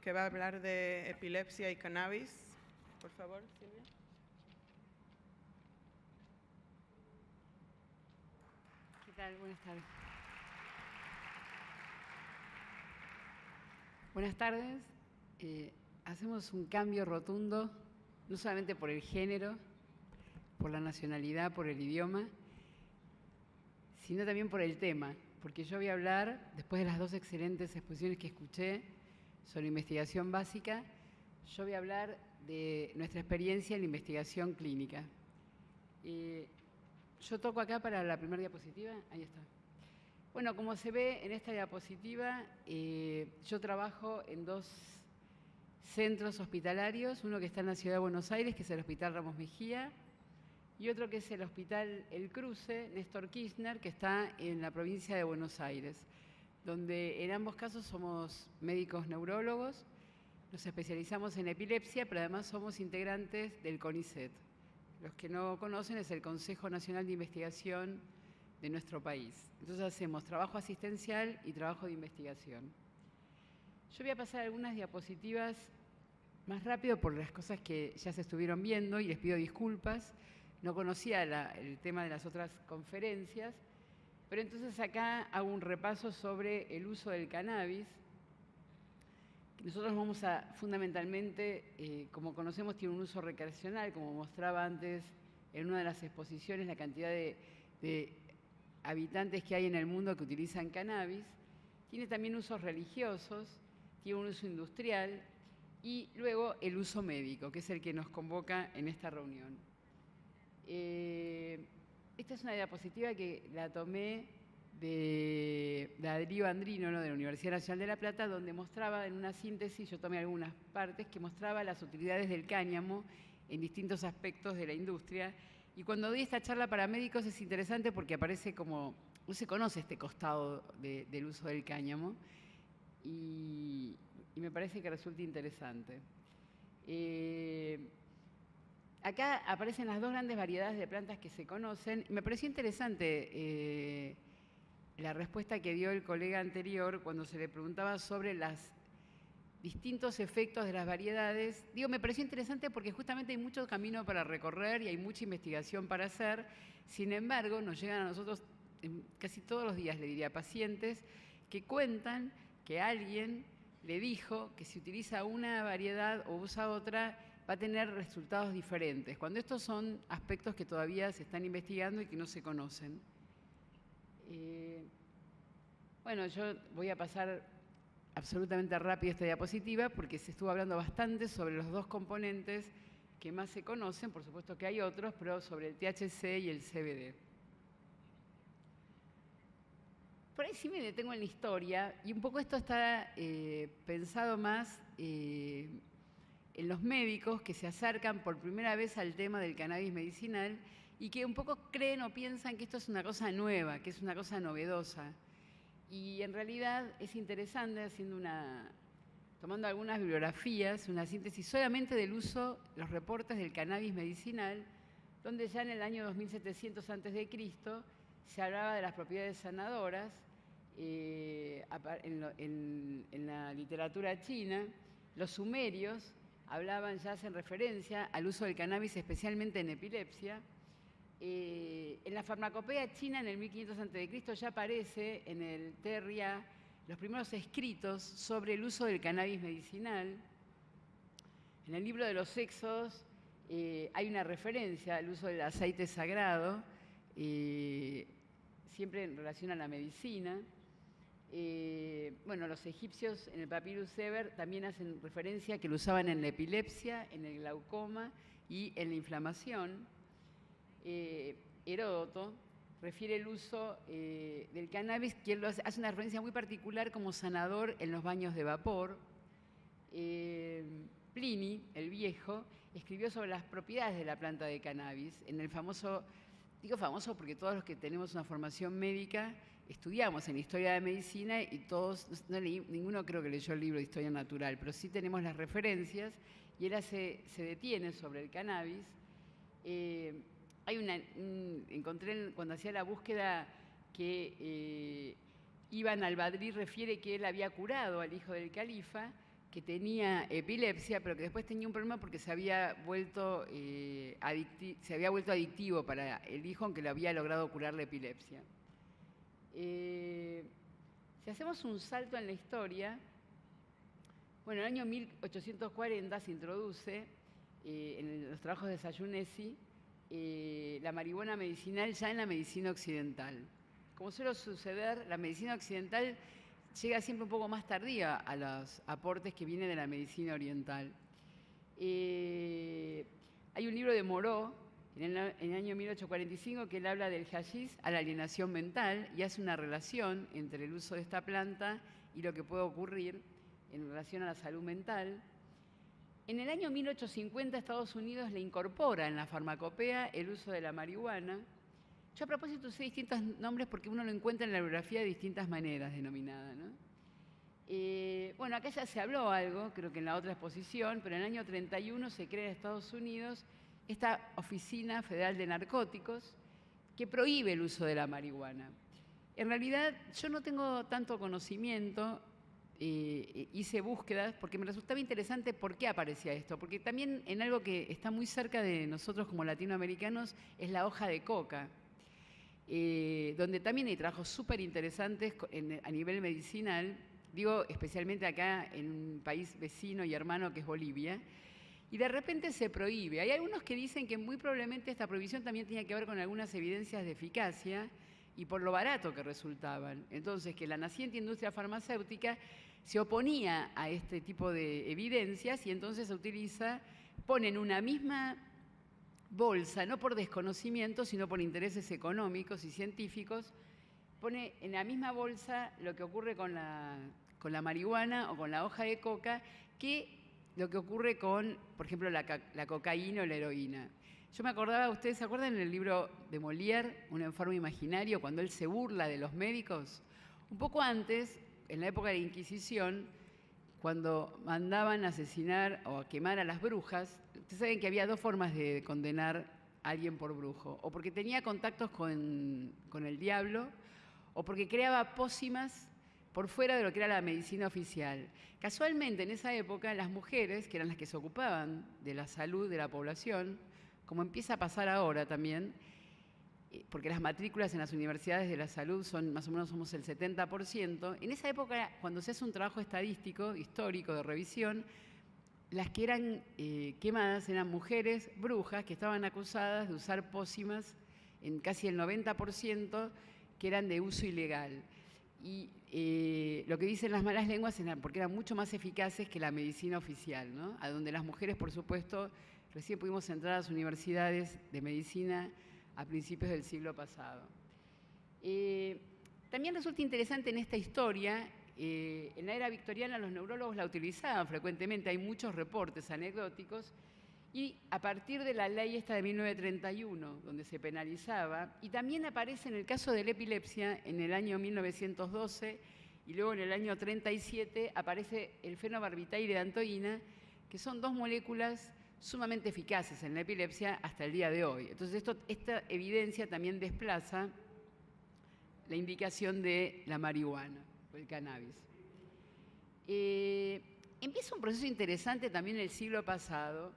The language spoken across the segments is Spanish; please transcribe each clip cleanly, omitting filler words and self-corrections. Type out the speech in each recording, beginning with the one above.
que va a hablar de epilepsia y cannabis. Por favor, Silvia. ¿Qué tal? Buenas tardes. Buenas tardes. Hacemos un cambio rotundo, no solamente por el género, por la nacionalidad, por el idioma, sino también por el tema, porque yo voy a hablar, después de las dos excelentes exposiciones que escuché sobre investigación básica, yo voy a hablar de nuestra experiencia en la investigación clínica. Yo toco acá para la primera diapositiva, ahí está. Bueno, como se ve en esta diapositiva, yo trabajo en dos centros hospitalarios, uno que está en la ciudad de Buenos Aires, que es el Hospital Ramos Mejía, y otro que es el Hospital El Cruce, Néstor Kirchner, que está en la provincia de Buenos Aires, donde en ambos casos somos médicos neurólogos, nos especializamos en epilepsia, pero además somos integrantes del CONICET. Los que no conocen es el Consejo Nacional de Investigación de nuestro país. Entonces hacemos trabajo asistencial y trabajo de investigación. Yo voy a pasar algunas diapositivas más rápido por las cosas que ya se estuvieron viendo y les pido disculpas. No conocía el tema de las otras conferencias, pero entonces acá hago un repaso sobre el uso del cannabis. Nosotros vamos a, fundamentalmente, como conocemos, tiene un uso recreacional, como mostraba antes en una de las exposiciones, la cantidad de habitantes que hay en el mundo que utilizan cannabis. Tiene también usos religiosos, tiene un uso industrial y luego el uso médico, que es el que nos convoca en esta reunión. Esta es una diapositiva que la tomé de Darío Andrino, de la Universidad Nacional de La Plata, donde mostraba en una síntesis, yo tomé algunas partes, que mostraba las utilidades del cáñamo en distintos aspectos de la industria. Y cuando doy esta charla para médicos es interesante porque aparece como, no se conoce este costado del uso del cáñamo y me parece que resulta interesante. Acá aparecen las dos grandes variedades de plantas que se conocen. Me pareció interesante la respuesta que dio el colega anterior cuando se le preguntaba sobre los distintos efectos de las variedades. Digo, me pareció interesante porque justamente hay mucho camino para recorrer y hay mucha investigación para hacer. Sin embargo, nos llegan a nosotros casi todos los días, le diría, pacientes que cuentan que alguien le dijo que si utiliza una variedad o usa otra, va a tener resultados diferentes, cuando estos son aspectos que todavía se están investigando y que no se conocen. Bueno, yo voy a pasar absolutamente rápido esta diapositiva porque se estuvo hablando bastante sobre los dos componentes que más se conocen, por supuesto que hay otros, pero sobre el THC y el CBD. Por ahí sí me detengo en la historia y un poco esto está pensado más en los médicos que se acercan por primera vez al tema del cannabis medicinal y que un poco creen o piensan que esto es una cosa nueva, que es una cosa novedosa. Y en realidad es interesante, tomando algunas bibliografías, una síntesis solamente del uso, los reportes del cannabis medicinal, donde ya en el año 2700 a.C. se hablaba de las propiedades sanadoras. En la literatura china, los sumerios ya hacen referencia al uso del cannabis, especialmente en epilepsia. En la farmacopea china, en el 1500 a.C., ya aparece en el Terria los primeros escritos sobre el uso del cannabis medicinal. En el libro de los Éxodos hay una referencia al uso del aceite sagrado, siempre en relación a la medicina. Bueno, los egipcios en el Papyrus Eber también hacen referencia a que lo usaban en la epilepsia, en el glaucoma y en la inflamación. Heródoto refiere el uso del cannabis, que él hace una referencia muy particular como sanador en los baños de vapor. Pliny, el Viejo, escribió sobre las propiedades de la planta de cannabis en el famoso, digo famoso porque todos los que tenemos una formación médica estudiamos en historia de medicina y todos, ninguno creo que leyó el libro de historia natural, pero sí tenemos las referencias y él se detiene sobre el cannabis. Encontré cuando hacía la búsqueda que Ibn al-Badrí refiere que él había curado al hijo del califa que tenía epilepsia, pero que después tenía un problema porque se había vuelto adictivo para el hijo, aunque le había logrado curar la epilepsia. Si hacemos un salto en la historia, bueno, en el año 1840 se introduce en los trabajos de Sayunesi la marihuana medicinal ya en la medicina occidental. Como suele suceder, la medicina occidental llega siempre un poco más tardía a los aportes que vienen de la medicina oriental. Hay un libro de Moreau, en el año 1845, que él habla del hashish a la alienación mental y hace una relación entre el uso de esta planta y lo que puede ocurrir en relación a la salud mental. En el año 1850 Estados Unidos le incorpora en la farmacopea el uso de la marihuana. Yo a propósito usé distintos nombres porque uno lo encuentra en la bibliografía de distintas maneras denominada, ¿no? Bueno, acá ya se habló algo, creo que en la otra exposición, pero en el año 31 se crea en Estados Unidos esta Oficina Federal de Narcóticos que prohíbe el uso de la marihuana. En realidad yo no tengo tanto conocimiento, hice búsquedas porque me resultaba interesante por qué aparecía esto, porque también en algo que está muy cerca de nosotros como latinoamericanos es la hoja de coca, donde también hay trabajos súper interesantes a nivel medicinal, digo especialmente acá en un país vecino y hermano que es Bolivia, y de repente se prohíbe. Hay algunos que dicen que muy probablemente esta prohibición también tenía que ver con algunas evidencias de eficacia y por lo barato que resultaban. Entonces, que la naciente industria farmacéutica se oponía a este tipo de evidencias y entonces se utiliza, ponen una misma bolsa, no por desconocimiento, sino por intereses económicos y científicos, pone en la misma bolsa lo que ocurre con la marihuana o con la hoja de coca que lo que ocurre con, por ejemplo, la cocaína o la heroína. Yo me acordaba, ¿ustedes se acuerdan en el libro de Molière, Un enfermo imaginario, cuando él se burla de los médicos? Un poco antes, en la época de la Inquisición, cuando mandaban asesinar o a quemar a las brujas, ustedes saben que había dos formas de condenar a alguien por brujo, o porque tenía contactos con el diablo, o porque creaba pócimas por fuera de lo que era la medicina oficial. Casualmente, en esa época, las mujeres, que eran las que se ocupaban de la salud de la población, como empieza a pasar ahora también, porque las matrículas en las universidades de la salud son más o menos somos el 70%, en esa época, cuando se hace un trabajo estadístico, histórico, de revisión, las que eran quemadas eran mujeres brujas que estaban acusadas de usar pócimas en casi el 90%, que eran de uso ilegal. Y lo que dicen las malas lenguas era porque eran mucho más eficaces que la medicina oficial, ¿no? A donde las mujeres, por supuesto, recién pudimos entrar a las universidades de medicina a principios del siglo pasado. También resulta interesante en esta historia, en la era victoriana los neurólogos la utilizaban frecuentemente, hay muchos reportes anecdóticos, y a partir de la ley esta de 1931, donde se penalizaba, y también aparece en el caso de la epilepsia en el año 1912, y luego en el año 37 aparece el fenobarbital y la dantoína, que son dos moléculas sumamente eficaces en la epilepsia hasta el día de hoy. Entonces esta evidencia también desplaza la indicación de la marihuana o el cannabis. Empieza un proceso interesante también en el siglo pasado,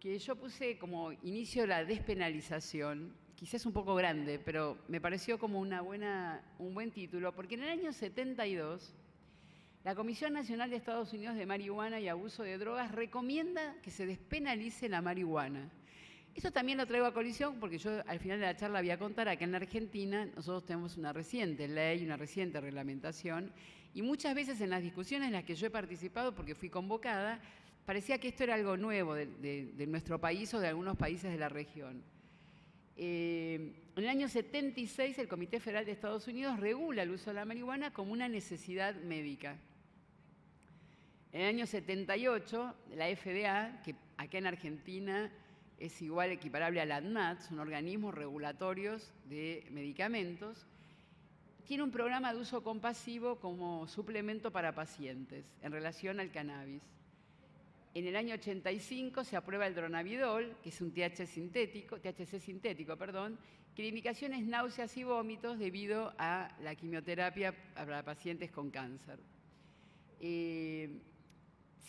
que yo puse como inicio la despenalización, quizás un poco grande, pero me pareció como un buen título, porque en el año 72 la Comisión Nacional de Estados Unidos de Marihuana y Abuso de Drogas recomienda que se despenalice la marihuana. Esto también lo traigo a colisión porque yo al final de la charla voy a contar acá en la Argentina nosotros tenemos una reciente ley, una reciente reglamentación y muchas veces en las discusiones en las que yo he participado porque fui convocada, parecía que esto era algo nuevo de nuestro país o de algunos países de la región. En el año 76 el Comité Federal de Estados Unidos regula el uso de la marihuana como una necesidad médica. En el año 78 la FDA, que acá en Argentina es igual, equiparable a la ANMAT, son organismos regulatorios de medicamentos, tiene un programa de uso compasivo como suplemento para pacientes en relación al cannabis. En el año 85 se aprueba el Dronabidol, que es un THC sintético, que la indicación es náuseas y vómitos debido a la quimioterapia para pacientes con cáncer.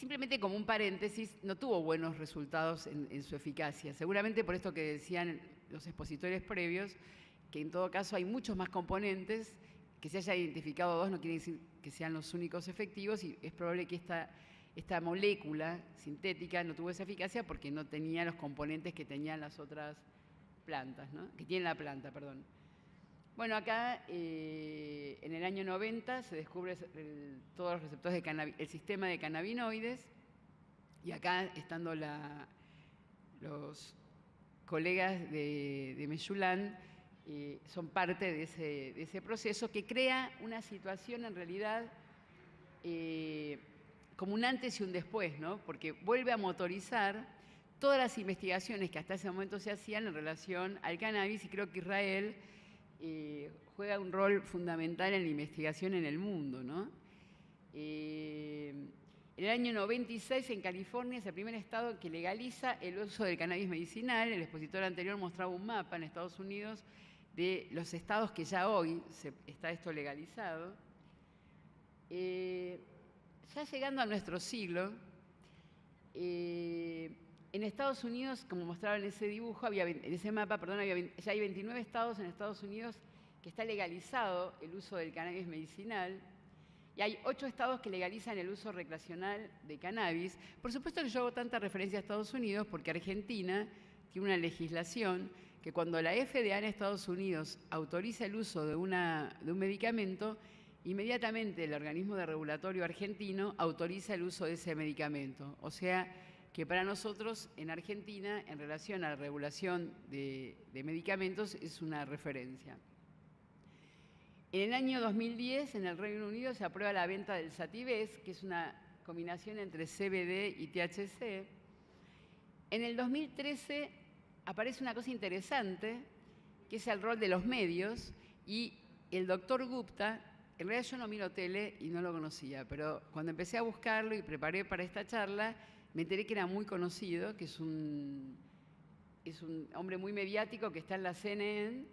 simplemente como un paréntesis, no tuvo buenos resultados en su eficacia. Seguramente por esto que decían los expositores previos, que en todo caso hay muchos más componentes, que se haya identificado dos no quiere decir que sean los únicos efectivos, y es probable que esta molécula sintética no tuvo esa eficacia porque no tenía los componentes que tenían las otras plantas, ¿no? Que tiene la planta, perdón. Bueno, acá en el año 90 se descubre todos los receptores de cannabis, el sistema de cannabinoides, y acá estando los colegas de Meyulán, son parte de ese proceso que crea una situación en realidad como un antes y un después, ¿no? Porque vuelve a motorizar todas las investigaciones que hasta ese momento se hacían en relación al cannabis, y creo que Israel juega un rol fundamental en la investigación en el mundo, ¿no? En el año 96 en California es el primer estado que legaliza el uso del cannabis medicinal. El expositor anterior mostraba un mapa en Estados Unidos de los estados que ya hoy está esto legalizado. Ya llegando a nuestro siglo, en Estados Unidos, como mostraba en ese dibujo, en ese mapa, perdón, ya hay 29 estados en Estados Unidos que está legalizado el uso del cannabis medicinal, y hay 8 estados que legalizan el uso recreacional de cannabis. Por supuesto que yo hago tanta referencia a Estados Unidos porque Argentina tiene una legislación que cuando la FDA en Estados Unidos autoriza el uso de un medicamento, inmediatamente el organismo de regulatorio argentino autoriza el uso de ese medicamento. O sea, que para nosotros en Argentina, en relación a la regulación de medicamentos, es una referencia. En el año 2010, en el Reino Unido, se aprueba la venta del Sativex, que es una combinación entre CBD y THC. En el 2013 aparece una cosa interesante, que es el rol de los medios, y el doctor Gupta, en realidad yo no miro tele y no lo conocía, pero cuando empecé a buscarlo y preparé para esta charla, me enteré que era muy conocido, que es un hombre muy mediático que está en la CNN,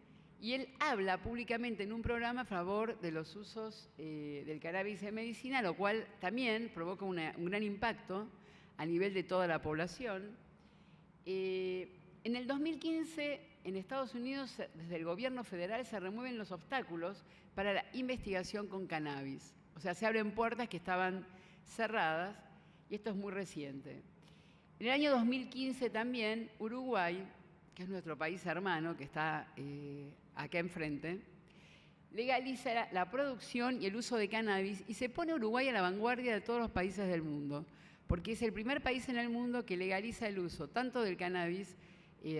y él habla públicamente en un programa a favor de los usos del cannabis en medicina, lo cual también provoca un gran impacto a nivel de toda la población. En el 2015, en Estados Unidos, desde el gobierno federal se remueven los obstáculos para la investigación con cannabis. O sea, se abren puertas que estaban cerradas, y esto es muy reciente. En el año 2015 también, Uruguay, que es nuestro país hermano, que está acá enfrente, legaliza la producción y el uso de cannabis, y se pone Uruguay a la vanguardia de todos los países del mundo, porque es el primer país en el mundo que legaliza el uso tanto del cannabis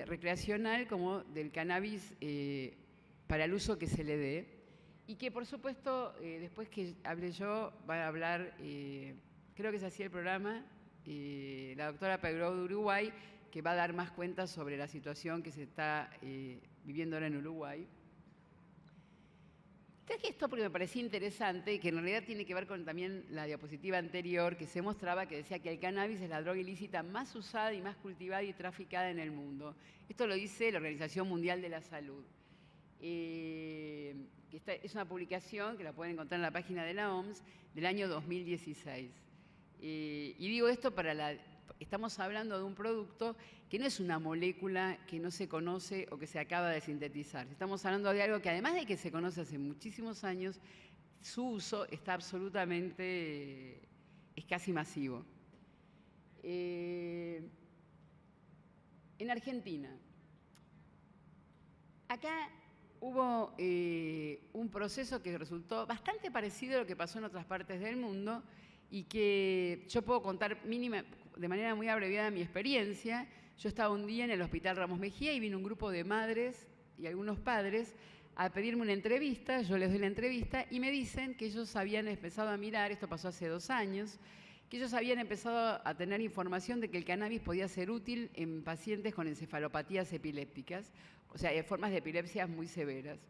recreacional como del cannabis para el uso que se le dé, y que por supuesto, después que hable yo, va a hablar, creo que es así el programa, la doctora Pegró de Uruguay, que va a dar más cuentas sobre la situación que se está viviendo ahora en Uruguay. Traje esto porque me parecía interesante, que en realidad tiene que ver con también la diapositiva anterior, que se mostraba, que decía que el cannabis es la droga ilícita más usada y más cultivada y traficada en el mundo. Esto lo dice la Organización Mundial de la Salud. Es una publicación que la pueden encontrar en la página de la OMS del año 2016. Y digo esto estamos hablando de un producto que no es una molécula que no se conoce o que se acaba de sintetizar. Estamos hablando de algo que, además de que se conoce hace muchísimos años, su uso está absolutamente, es casi masivo. En Argentina, acá hubo un proceso que resultó bastante parecido a lo que pasó en otras partes del mundo, y que yo puedo contar de manera muy abreviada mi experiencia. Yo estaba un día en el Hospital Ramos Mejía y vino un grupo de madres y algunos padres a pedirme una entrevista. Yo les doy la entrevista y me dicen que ellos habían empezado a mirar, esto pasó hace 2 años, que ellos habían empezado a tener información de que el cannabis podía ser útil en pacientes con encefalopatías epilépticas, o sea, formas de epilepsias muy severas.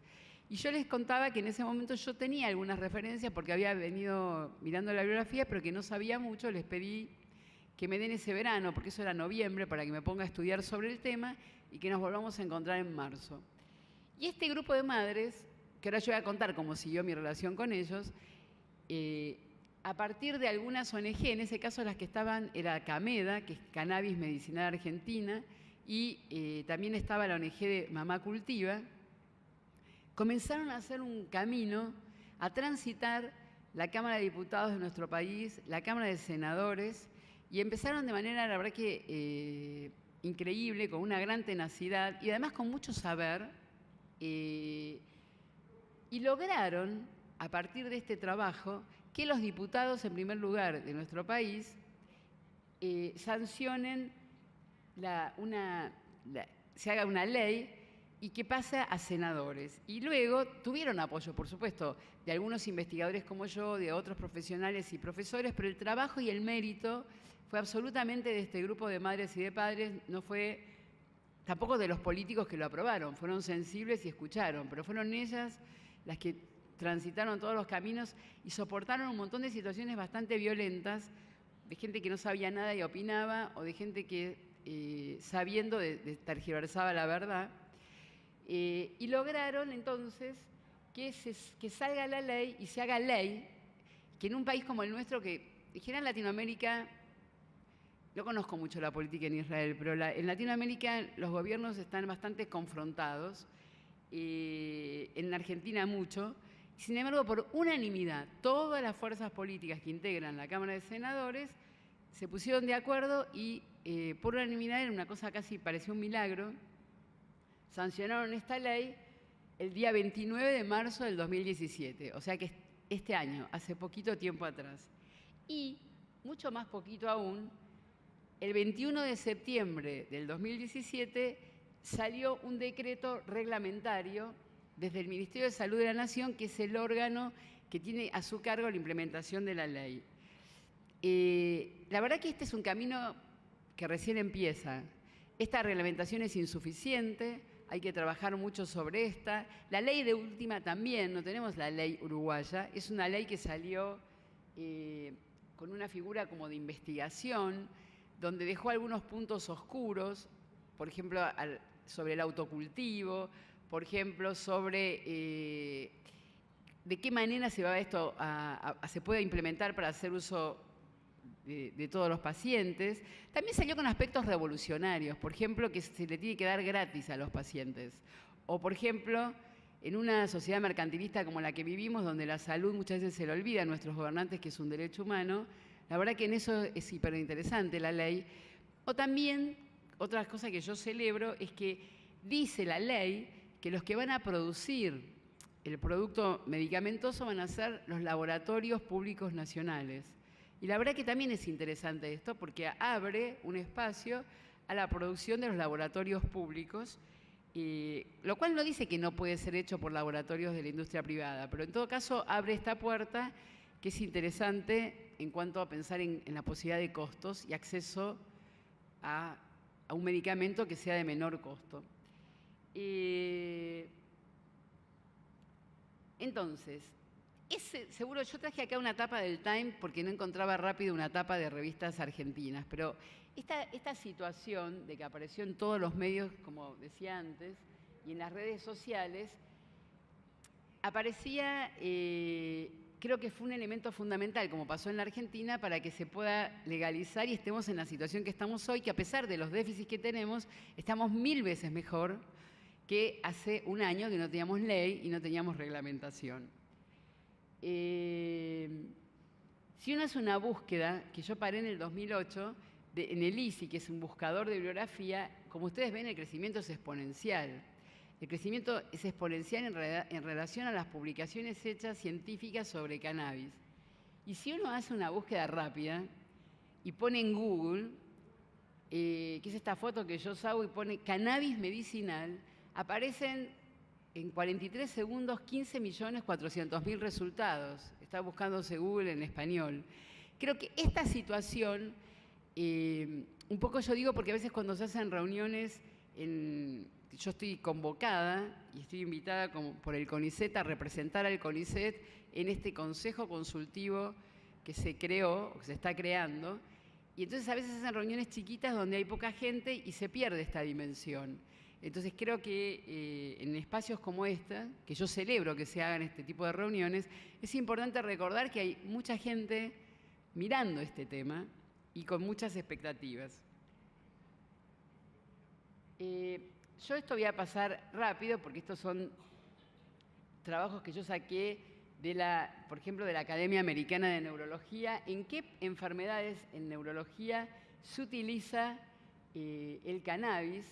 Y yo les contaba que en ese momento yo tenía algunas referencias porque había venido mirando la bibliografía, pero que no sabía mucho. Les pedí que me den ese verano, porque eso era noviembre, para que me ponga a estudiar sobre el tema y que nos volvamos a encontrar en marzo. Y este grupo de madres, que ahora yo voy a contar cómo siguió mi relación con ellos, a partir de algunas ONG, en ese caso las que estaban era CAMEDA, que es Cannabis Medicinal Argentina, y también estaba la ONG de Mamá Cultiva, comenzaron a hacer un camino a transitar la Cámara de Diputados de nuestro país, la Cámara de Senadores, y empezaron de manera, la verdad que increíble, con una gran tenacidad y además con mucho saber, y lograron, a partir de este trabajo, que los diputados, en primer lugar, de nuestro país, sancionen se haga una ley y que pasa a senadores. Y luego tuvieron apoyo, por supuesto, de algunos investigadores como yo, de otros profesionales y profesores, pero el trabajo y el mérito fue absolutamente de este grupo de madres y de padres, no fue tampoco de los políticos que lo aprobaron, fueron sensibles y escucharon, pero fueron ellas las que transitaron todos los caminos y soportaron un montón de situaciones bastante violentas, de gente que no sabía nada y opinaba, o de gente que sabiendo tergiversaba la verdad, y lograron entonces que salga la ley y se haga ley, que en un país como el nuestro, que en general en Latinoamérica, no conozco mucho la política en Israel, pero en Latinoamérica los gobiernos están bastante confrontados, en Argentina mucho. Sin embargo, por unanimidad, todas las fuerzas políticas que integran la Cámara de Senadores se pusieron de acuerdo y por unanimidad, en una cosa casi pareció un milagro, sancionaron esta ley el día 29 de marzo del 2017, o sea que este año, hace poquito tiempo atrás. Y, mucho más poquito aún, el 21 de septiembre del 2017 salió un decreto reglamentario desde el Ministerio de Salud de la Nación, que es el órgano que tiene a su cargo la implementación de la ley. La verdad que este es un camino que recién empieza. Esta reglamentación es insuficiente, hay que trabajar mucho sobre esta. La ley de última también, no tenemos la ley uruguaya, es una ley que salió con una figura como de investigación, donde dejó algunos puntos oscuros, por ejemplo, sobre el autocultivo, por ejemplo, sobre de qué manera se puede implementar para hacer uso de todos los pacientes. También salió con aspectos revolucionarios, por ejemplo, que se le tiene que dar gratis a los pacientes. O, por ejemplo, en una sociedad mercantilista como la que vivimos, donde la salud muchas veces se le olvida a nuestros gobernantes que es un derecho humano, la verdad que en eso es hiperinteresante la ley. O también, otra cosa que yo celebro es que dice la ley que los que van a producir el producto medicamentoso van a ser los laboratorios públicos nacionales. Y la verdad que también es interesante esto porque abre un espacio a la producción de los laboratorios públicos, lo cual no dice que no puede ser hecho por laboratorios de la industria privada, pero en todo caso abre esta puerta que es interesante en cuanto a pensar en la posibilidad de costos y acceso a un medicamento que sea de menor costo. Entonces, seguro, yo traje acá una tapa del Time porque no encontraba rápido una tapa de revistas argentinas, pero esta situación de que apareció en todos los medios, como decía antes, y en las redes sociales, aparecía, creo que fue un elemento fundamental, como pasó en la Argentina, para que se pueda legalizar y estemos en la situación que estamos hoy, que a pesar de los déficits que tenemos, estamos 1000 veces mejor que hace un año que no teníamos ley y no teníamos reglamentación. Si uno hace una búsqueda, que yo paré en el 2008, en el ISI, que es un buscador de bibliografía, como ustedes ven, el crecimiento es exponencial. El crecimiento es exponencial en relación a las publicaciones hechas científicas sobre cannabis. Y si uno hace una búsqueda rápida y pone en Google, que es esta foto que yo hago, y pone cannabis medicinal, aparecen en 43 segundos 15.400.000 resultados. Está buscándose Google en español. Creo que esta situación, un poco yo digo porque a veces cuando se hacen reuniones, yo estoy convocada y estoy invitada por el CONICET a representar al CONICET en este consejo consultivo que se creó, que se está creando, y entonces a veces hacen reuniones chiquitas donde hay poca gente y se pierde esta dimensión. Entonces creo que en espacios como este, que yo celebro que se hagan este tipo de reuniones, es importante recordar que hay mucha gente mirando este tema y con muchas expectativas. Yo esto voy a pasar rápido porque estos son trabajos que yo saqué por ejemplo, de la Academia Americana de Neurología. ¿En qué enfermedades en neurología se utiliza el cannabis?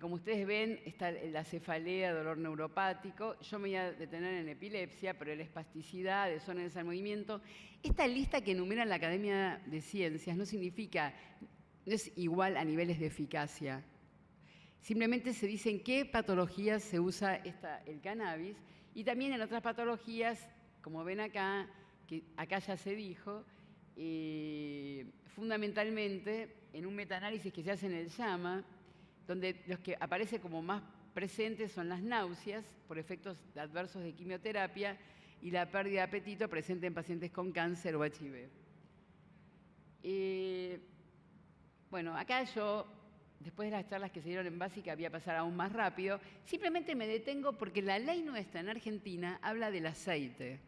Como ustedes ven, está la cefalea, dolor neuropático. Yo me voy a detener en epilepsia, pero la espasticidad, desórdenes al movimiento. Esta lista que enumera la Academia de Ciencias no es igual a niveles de eficacia. Simplemente se dice en qué patologías se usa el cannabis y también en otras patologías, como ven acá, que acá ya se dijo, fundamentalmente en un metaanálisis que se hace en el JAMA, donde los que aparecen como más presentes son las náuseas por efectos adversos de quimioterapia y la pérdida de apetito presente en pacientes con cáncer o HIV. Bueno, acá yo, después de las charlas que se dieron en básica, voy a pasar aún más rápido. Simplemente me detengo porque la ley nuestra en Argentina habla del aceite.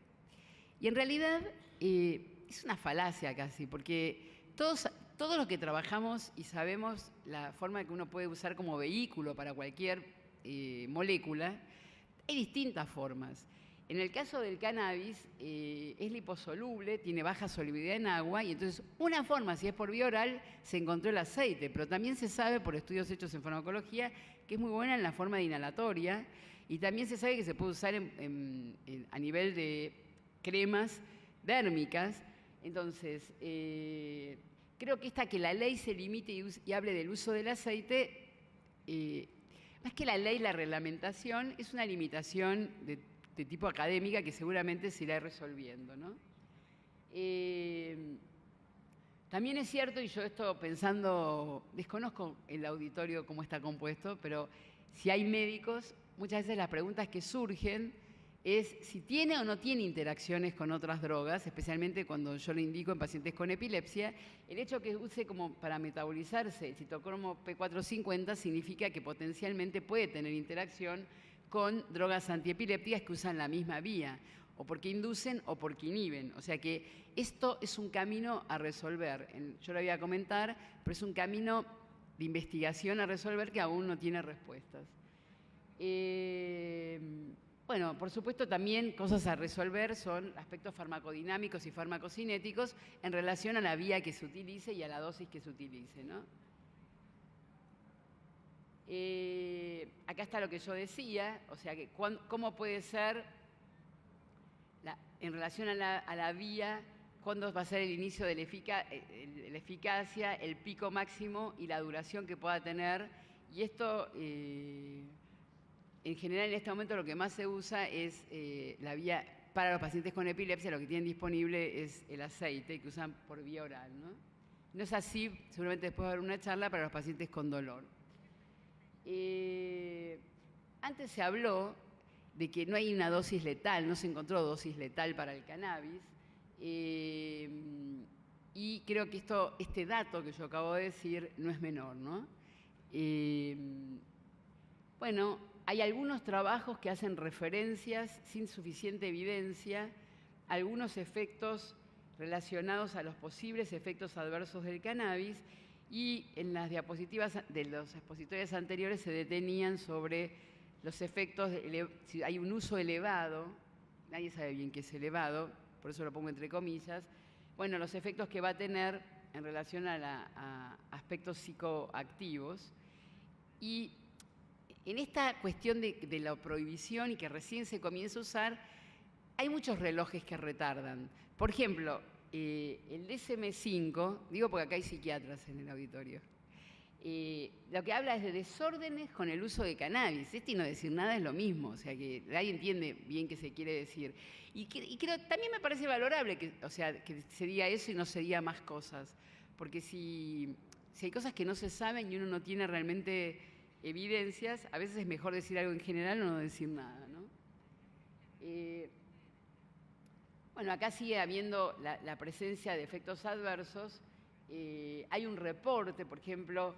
Y en realidad es una falacia casi, porque todos los que trabajamos y sabemos la forma que uno puede usar como vehículo para cualquier molécula, hay distintas formas. En el caso del cannabis, es liposoluble, tiene baja solubilidad en agua, y entonces una forma, si es por vía oral, se encontró el aceite, pero también se sabe por estudios hechos en farmacología que es muy buena en la forma de inhalatoria, y también se sabe que se puede usar a nivel de cremas dérmicas. Entonces, creo que que la ley se limite y hable del uso del aceite, más que la ley, la reglamentación, es una limitación de tipo académica que seguramente se irá resolviendo, ¿no? También es cierto, y yo esto pensando, desconozco el auditorio cómo está compuesto, pero si hay médicos, muchas veces las preguntas que surgen es si tiene o no tiene interacciones con otras drogas, especialmente cuando yo lo indico en pacientes con epilepsia. El hecho que use como para metabolizarse el citocromo P450 significa que potencialmente puede tener interacción con drogas antiepilépticas que usan la misma vía, o porque inducen o porque inhiben. O sea que esto es un camino a resolver. Yo lo voy a comentar, pero es un camino de investigación a resolver que aún no tiene respuestas. Bueno, por supuesto también cosas a resolver son aspectos farmacodinámicos y farmacocinéticos en relación a la vía que se utilice y a la dosis que se utilice, ¿no? Acá está lo que yo decía, o sea, que cómo puede ser, en relación a la vía, cuándo va a ser el inicio de la eficacia, el pico máximo y la duración que pueda tener. Y esto, en general, en este momento lo que más se usa es la vía, para los pacientes con epilepsia, lo que tienen disponible es el aceite que usan por vía oral, ¿no? No es así, seguramente después va a haber una charla para los pacientes con dolor. Antes se habló de que no hay una dosis letal, no se encontró dosis letal para el cannabis, y creo que este dato que yo acabo de decir no es menor, ¿no? Bueno, hay algunos trabajos que hacen referencias sin suficiente evidencia a algunos efectos relacionados a los posibles efectos adversos del cannabis, y en las diapositivas de los expositores anteriores se detenían sobre los efectos, si hay un uso elevado, nadie sabe bien qué es elevado, por eso lo pongo entre comillas, bueno, los efectos que va a tener en relación a aspectos psicoactivos. Y en esta cuestión de la prohibición y que recién se comienza a usar, hay muchos relojes que retardan. Por ejemplo, el DSM-5, digo porque acá hay psiquiatras en el auditorio, lo que habla es de desórdenes con el uso de cannabis. Y no decir nada es lo mismo, o sea que nadie entiende bien qué se quiere decir. Y creo, también me parece valorable que se diga eso y no se diga más cosas, porque si hay cosas que no se saben y uno no tiene realmente evidencias, a veces es mejor decir algo en general o no decir nada, ¿no? Bueno, acá sigue habiendo la presencia de efectos adversos. Hay un reporte, por ejemplo,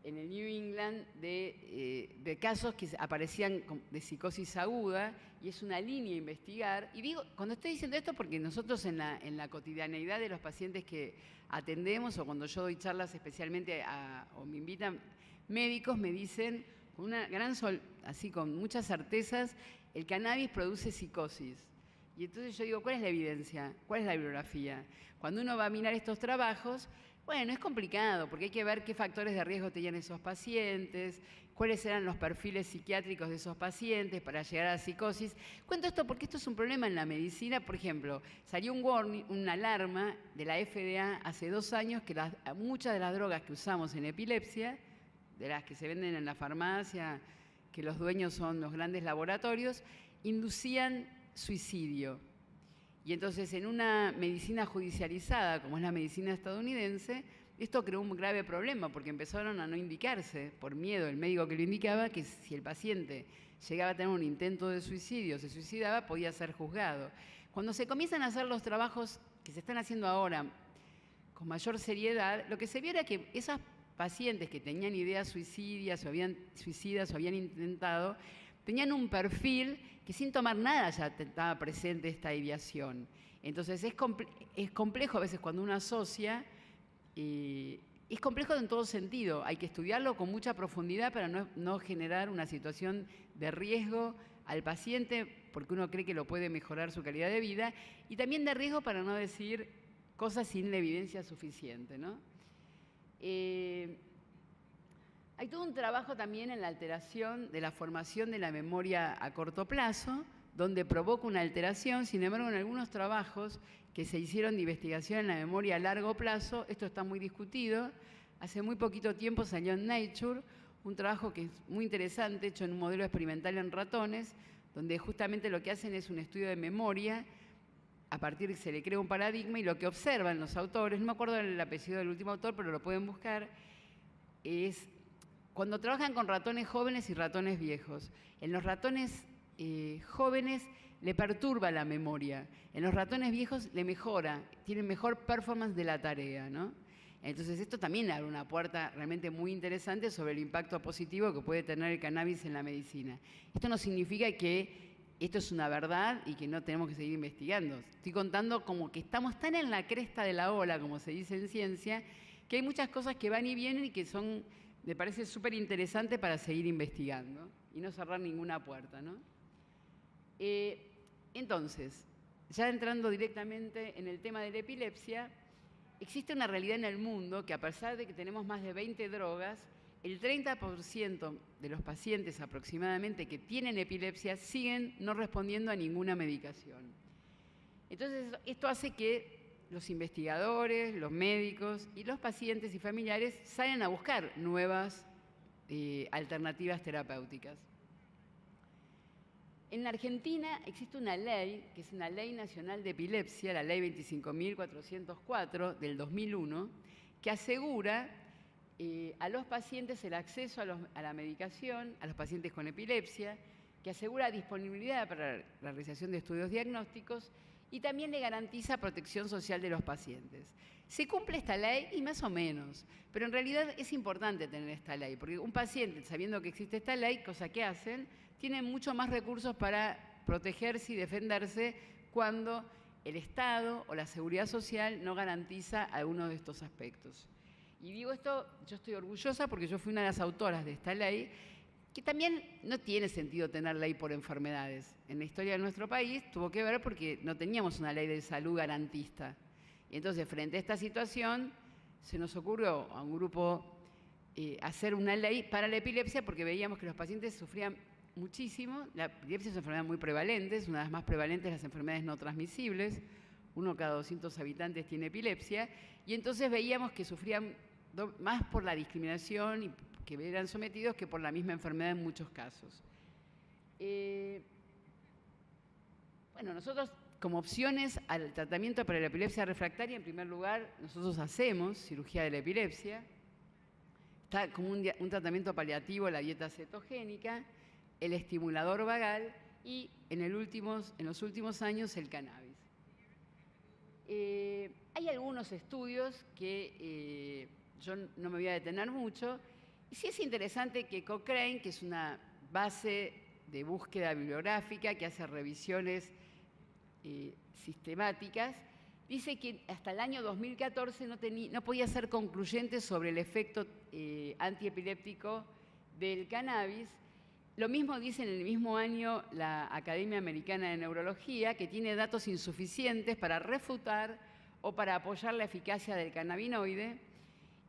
en el New England de casos que aparecían de psicosis aguda, y es una línea a investigar. Y digo, cuando estoy diciendo esto, porque nosotros en la cotidianeidad de los pacientes que atendemos, o cuando yo doy charlas especialmente o me invitan médicos, me dicen con una así con muchas certezas, el cannabis produce psicosis. Y entonces yo digo, ¿cuál es la evidencia? ¿Cuál es la bibliografía? Cuando uno va a mirar estos trabajos, bueno, es complicado, porque hay que ver qué factores de riesgo tenían esos pacientes, cuáles eran los perfiles psiquiátricos de esos pacientes para llegar a la psicosis. Cuento esto porque esto es un problema en la medicina. Por ejemplo, salió un warning, una alarma de la FDA hace 2 años que muchas de las drogas que usamos en epilepsia, de las que se venden en la farmacia, que los dueños son los grandes laboratorios, inducían suicidio. Y entonces en una medicina judicializada, como es la medicina estadounidense, esto creó un grave problema porque empezaron a no indicarse, por miedo el médico que lo indicaba, que si el paciente llegaba a tener un intento de suicidio, se suicidaba, podía ser juzgado. Cuando se comienzan a hacer los trabajos que se están haciendo ahora con mayor seriedad, lo que se vio era que esas pacientes que tenían ideas suicidas o habían intentado, tenían un perfil que sin tomar nada ya estaba presente esta ideación. Entonces es complejo a veces cuando uno asocia, es complejo en todo sentido, hay que estudiarlo con mucha profundidad para no generar una situación de riesgo al paciente porque uno cree que lo puede mejorar su calidad de vida, y también de riesgo para no decir cosas sin la evidencia suficiente, ¿no? Hay todo un trabajo también en la alteración de la formación de la memoria a corto plazo, donde provoca una alteración. Sin embargo, en algunos trabajos que se hicieron de investigación en la memoria a largo plazo, esto está muy discutido. Hace muy poquito tiempo salió en Nature un trabajo que es muy interesante, hecho en un modelo experimental en ratones, donde justamente lo que hacen es un estudio de memoria. A partir de que se le crea un paradigma, y lo que observan los autores, no me acuerdo el apellido del último autor, pero lo pueden buscar, es cuando trabajan con ratones jóvenes y ratones viejos. En los ratones jóvenes le perturba la memoria, en los ratones viejos le mejora, tienen mejor performance de la tarea, ¿no? Entonces esto también abre una puerta realmente muy interesante sobre el impacto positivo que puede tener el cannabis en la medicina. Esto no significa que esto es una verdad y que no tenemos que seguir investigando. Estoy contando como que estamos tan en la cresta de la ola, como se dice en ciencia, que hay muchas cosas que van y vienen y que son, me parece súper interesante para seguir investigando y no cerrar ninguna puerta, ¿no? Entonces, ya entrando directamente en el tema de la epilepsia, existe una realidad en el mundo que, a pesar de que tenemos más de 20 drogas, el 30% de los pacientes aproximadamente que tienen epilepsia siguen no respondiendo a ninguna medicación. Entonces, esto hace que los investigadores, los médicos y los pacientes y familiares salgan a buscar nuevas alternativas terapéuticas. En la Argentina existe una ley, que es una ley nacional de epilepsia, la ley 25.404 del 2001, que asegura a los pacientes el acceso a la medicación, a los pacientes con epilepsia, que asegura disponibilidad para la realización de estudios diagnósticos y también le garantiza protección social de los pacientes. ¿Se cumple esta ley? Y más o menos, pero en realidad es importante tener esta ley, porque un paciente, sabiendo que existe esta ley, cosa que hacen, tiene mucho más recursos para protegerse y defenderse cuando el Estado o la seguridad social no garantiza alguno de estos aspectos. Y digo esto, yo estoy orgullosa porque yo fui una de las autoras de esta ley, que también no tiene sentido tener ley por enfermedades. En la historia de nuestro país tuvo que ver porque no teníamos una ley de salud garantista. Y entonces, frente a esta situación, se nos ocurrió a un grupo hacer una ley para la epilepsia porque veíamos que los pacientes sufrían muchísimo. La epilepsia es una enfermedad muy prevalente, es una de las más prevalentes de las enfermedades no transmisibles. 1 cada 200 habitantes tiene epilepsia. Y entonces veíamos que sufrían más por la discriminación y que eran sometidos que por la misma enfermedad en muchos casos. Bueno, nosotros como opciones al tratamiento para la epilepsia refractaria, en primer lugar, nosotros hacemos cirugía de la epilepsia. Está como un tratamiento paliativo la dieta cetogénica, el estimulador vagal y en los últimos años el cannabis. Hay algunos estudios que yo no me voy a detener mucho, Y sí es interesante que Cochrane, que es una base de búsqueda bibliográfica que hace revisiones sistemáticas, dice que hasta el año 2014 no podía ser concluyente sobre el efecto antiepiléptico del cannabis. Lo mismo dice en el mismo año la Academia Americana de Neurología, que tiene datos insuficientes para refutar o para apoyar la eficacia del cannabinoide,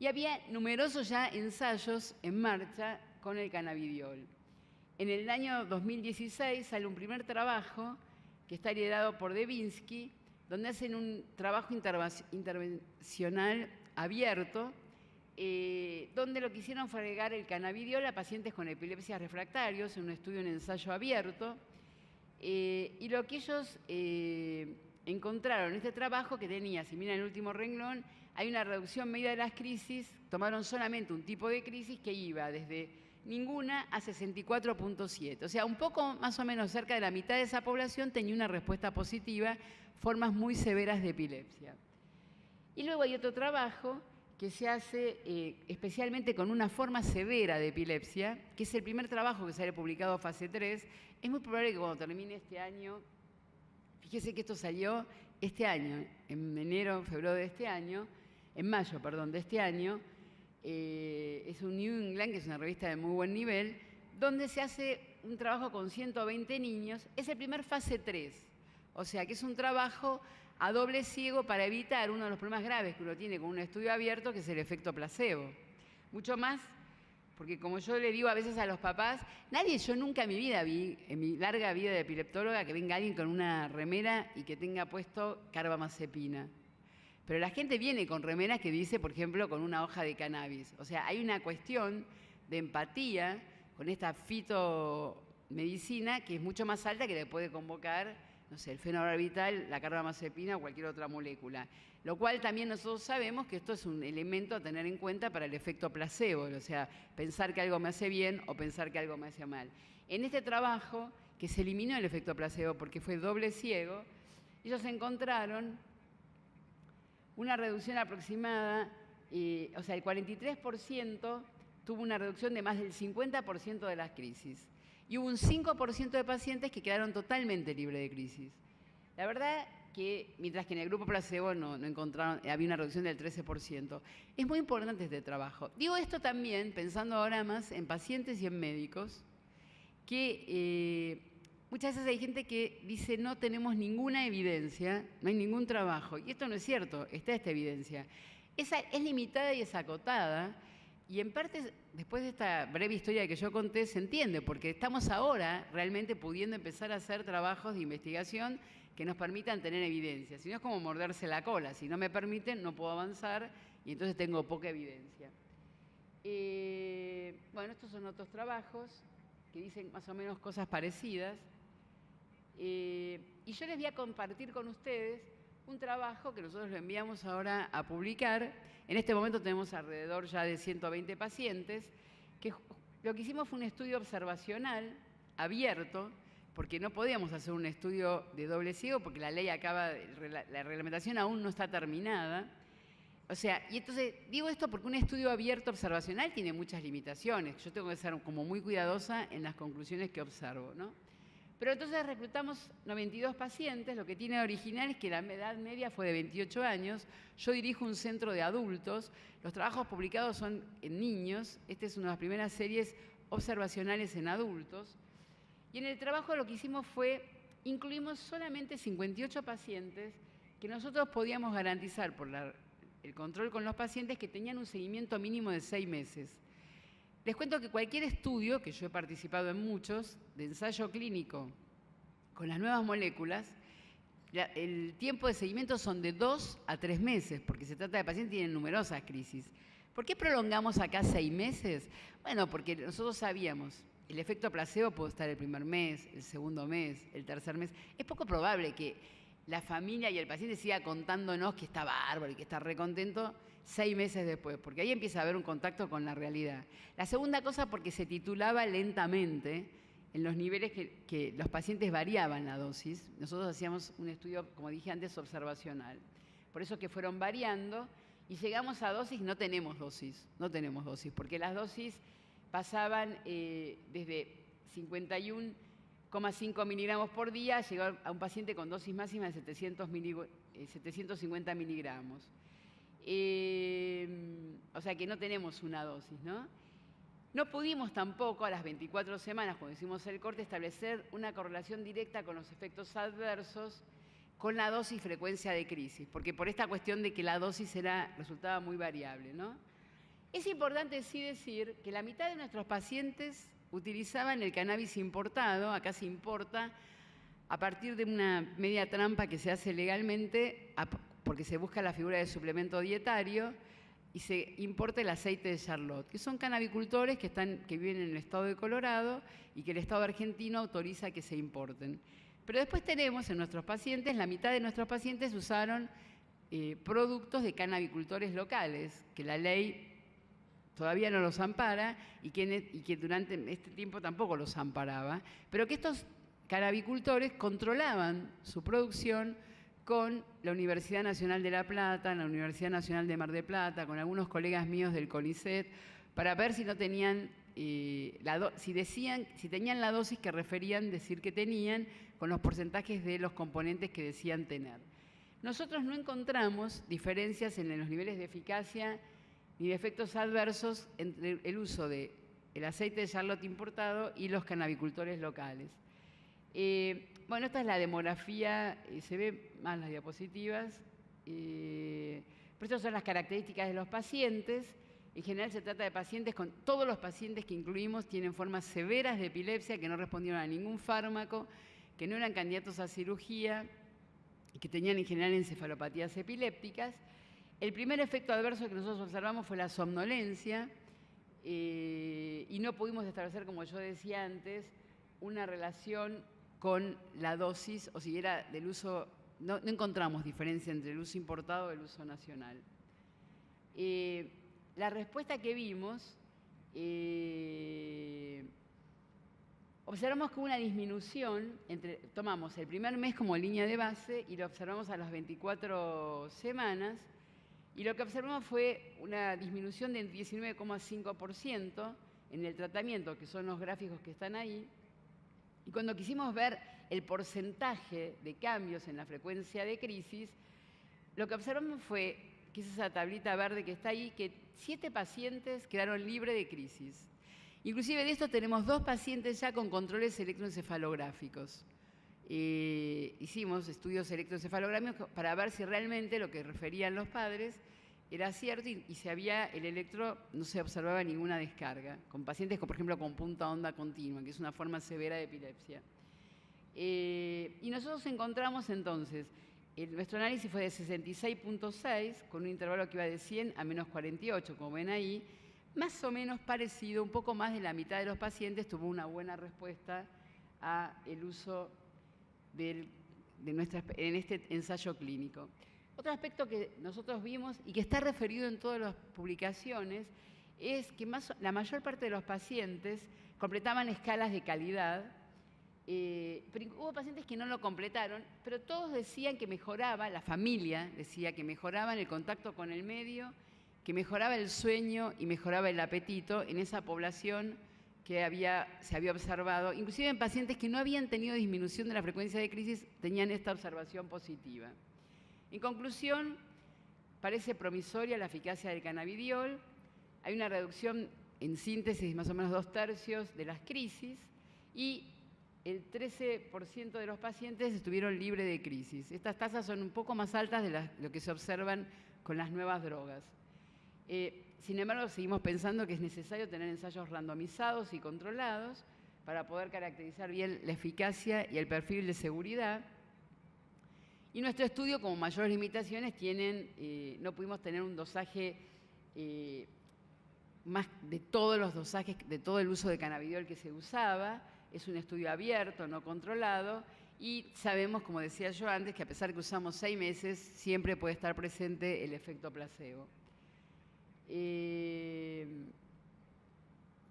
y había numerosos ya ensayos en marcha con el cannabidiol. En el año 2016 sale un primer trabajo que está liderado por Devinsky, donde hacen un trabajo intervencional abierto, donde lo que hicieron fue agregar el cannabidiol a pacientes con epilepsias refractarios, en un estudio en ensayo abierto, y lo que ellos encontraron en este trabajo que tenía, si miran el último renglón, hay una reducción medida de las crisis, tomaron solamente un tipo de crisis que iba desde ninguna a 64.7. O sea, un poco más o menos cerca de la mitad de esa población tenía una respuesta positiva, formas muy severas de epilepsia. Y luego hay otro trabajo que se hace especialmente con una forma severa de epilepsia, que es el primer trabajo que sale publicado fase 3. Es muy probable que cuando termine este año, fíjese que esto salió este año, en febrero de este año, en mayo, perdón, de este año, es un New England, que es una revista de muy buen nivel, donde se hace un trabajo con 120 niños. Es el primer fase 3, o sea que es un trabajo a doble ciego para evitar uno de los problemas graves que uno tiene con un estudio abierto, que es el efecto placebo. Mucho más, porque como yo le digo a veces a los papás, yo nunca en mi vida vi, en mi larga vida de epileptóloga, que venga alguien con una remera y que tenga puesto carbamazepina. Pero la gente viene con remeras que dice, por ejemplo, con una hoja de cannabis. O sea, hay una cuestión de empatía con esta fitomedicina que es mucho más alta que le puede convocar, no sé, el fenobarbital, la carbamazepina o cualquier otra molécula. Lo cual también nosotros sabemos que esto es un elemento a tener en cuenta para el efecto placebo, o sea, pensar que algo me hace bien o pensar que algo me hace mal. En este trabajo, que se eliminó el efecto placebo porque fue doble ciego, ellos encontraron una reducción aproximada, o sea, el 43% tuvo una reducción de más del 50% de las crisis. Y hubo un 5% de pacientes que quedaron totalmente libres de crisis. La verdad que, mientras que en el grupo placebo no encontraron, había una reducción del 13%. Es muy importante este trabajo. Digo esto también pensando ahora más en pacientes y en médicos, que muchas veces hay gente que dice no tenemos ninguna evidencia, no hay ningún trabajo. Y esto no es cierto, está esta evidencia. Es limitada y es acotada. Y en parte, después de esta breve historia que yo conté, se entiende, porque estamos ahora realmente pudiendo empezar a hacer trabajos de investigación que nos permitan tener evidencia. Si no es como morderse la cola, si no me permiten no puedo avanzar y entonces tengo poca evidencia. Bueno, estos son otros trabajos que dicen más o menos cosas parecidas. Y yo les voy a compartir con ustedes un trabajo que nosotros lo enviamos ahora a publicar. En este momento tenemos alrededor ya de 120 pacientes, que lo que hicimos fue un estudio observacional abierto, porque no podíamos hacer un estudio de doble ciego, porque la ley la reglamentación aún no está terminada. O sea, y entonces digo esto porque un estudio abierto observacional tiene muchas limitaciones. Yo tengo que ser como muy cuidadosa en las conclusiones que observo, ¿no? Pero entonces reclutamos 92 pacientes, lo que tiene de original es que la edad media fue de 28 años, yo dirijo un centro de adultos, los trabajos publicados son en niños, esta es una de las primeras series observacionales en adultos, y en el trabajo lo que hicimos fue, incluimos solamente 58 pacientes que nosotros podíamos garantizar por el control con los pacientes que tenían un seguimiento mínimo de 6 meses. Les cuento que cualquier estudio, que yo he participado en muchos, de ensayo clínico con las nuevas moléculas, el tiempo de seguimiento son de 2 a 3 meses, porque se trata de pacientes que tienen numerosas crisis. ¿Por qué prolongamos acá 6 meses? Bueno, porque nosotros sabíamos, el efecto placebo puede estar el primer mes, el segundo mes, el tercer mes. Es poco probable que la familia y el paciente siga contándonos que está bárbaro y que está recontento 6 meses después, porque ahí empieza a haber un contacto con la realidad. La segunda cosa, porque se titulaba lentamente en los niveles que los pacientes variaban la dosis. Nosotros hacíamos un estudio, como dije antes, observacional. Por eso que fueron variando y llegamos a dosis, no tenemos dosis, porque las dosis pasaban desde 51,5 miligramos por día, llegó a un paciente con dosis máxima de 750 miligramos. O sea que no tenemos una dosis, ¿no? No pudimos tampoco a las 24 semanas, cuando hicimos el corte, establecer una correlación directa con los efectos adversos con la dosis y frecuencia de crisis, porque por esta cuestión de que la dosis resultaba muy variable, ¿no? Es importante sí decir que la mitad de nuestros pacientes utilizaban el cannabis importado, acá se importa, a partir de una media trampa que se hace legalmente, porque se busca la figura de suplemento dietario, y se importa el aceite de Charlotte, que son cannabicultores que viven en el estado de Colorado y que el estado argentino autoriza que se importen. Pero después tenemos en nuestros pacientes, la mitad de nuestros pacientes usaron productos de cannabicultores locales, que la ley todavía no los ampara y que durante este tiempo tampoco los amparaba, pero que estos cannabicultores controlaban su producción con la Universidad Nacional de La Plata, la Universidad Nacional de Mar del Plata, con algunos colegas míos del CONICET, para ver si no tenían, si tenían la dosis que referían decir que tenían, con los porcentajes de los componentes que decían tener. Nosotros no encontramos diferencias en los niveles de eficacia ni de efectos adversos entre el uso del aceite de Charlotte importado y los cannabicultores locales. Bueno, esta es la demografía, se ven más las diapositivas, pero estas son las características de los pacientes. En general se trata de pacientes todos los pacientes que incluimos tienen formas severas de epilepsia que no respondieron a ningún fármaco, que no eran candidatos a cirugía y que tenían en general encefalopatías epilépticas. El primer efecto adverso que nosotros observamos fue la somnolencia y no pudimos establecer, como yo decía antes, una relación con la dosis, o si era del uso, no encontramos diferencia entre el uso importado y el uso nacional. La respuesta que vimos, observamos que hubo una disminución, tomamos el primer mes como línea de base y lo observamos a las 24 semanas, y lo que observamos fue una disminución del 19,5% en el tratamiento, que son los gráficos que están ahí. Y cuando quisimos ver el porcentaje de cambios en la frecuencia de crisis, lo que observamos fue, que es esa tablita verde que está ahí, que 7 pacientes quedaron libres de crisis. Inclusive de esto tenemos 2 pacientes ya con controles electroencefalográficos. Hicimos estudios electroencefalográficos para ver si realmente lo que referían los padres era cierto y si había el electro, no se observaba ninguna descarga, con pacientes, por ejemplo, con punta onda continua, que es una forma severa de epilepsia. Y nosotros encontramos entonces, nuestro análisis fue de 66,6, con un intervalo que iba de 100 a menos 48, como ven ahí, más o menos parecido, un poco más de la mitad de los pacientes tuvo una buena respuesta al uso en este ensayo clínico. Otro aspecto que nosotros vimos y que está referido en todas las publicaciones es que la mayor parte de los pacientes completaban escalas de calidad, pero hubo pacientes que no lo completaron, pero todos decían que mejoraba, la familia decía que mejoraban el contacto con el medio, que mejoraba el sueño y mejoraba el apetito en esa población que se había observado, inclusive en pacientes que no habían tenido disminución de la frecuencia de crisis, tenían esta observación positiva. En conclusión, parece promisoria la eficacia del cannabidiol, hay una reducción en síntesis más o menos 2/3 de las crisis y el 13% de los pacientes estuvieron libres de crisis. Estas tasas son un poco más altas de lo que se observan con las nuevas drogas. Sin embargo, seguimos pensando que es necesario tener ensayos randomizados y controlados para poder caracterizar bien la eficacia y el perfil de seguridad. Y nuestro estudio, como mayores limitaciones, no pudimos tener un dosaje más de todos los dosajes, de todo el uso de cannabidiol que se usaba. Es un estudio abierto, no controlado, y sabemos, como decía yo antes, que a pesar que usamos 6 meses, siempre puede estar presente el efecto placebo.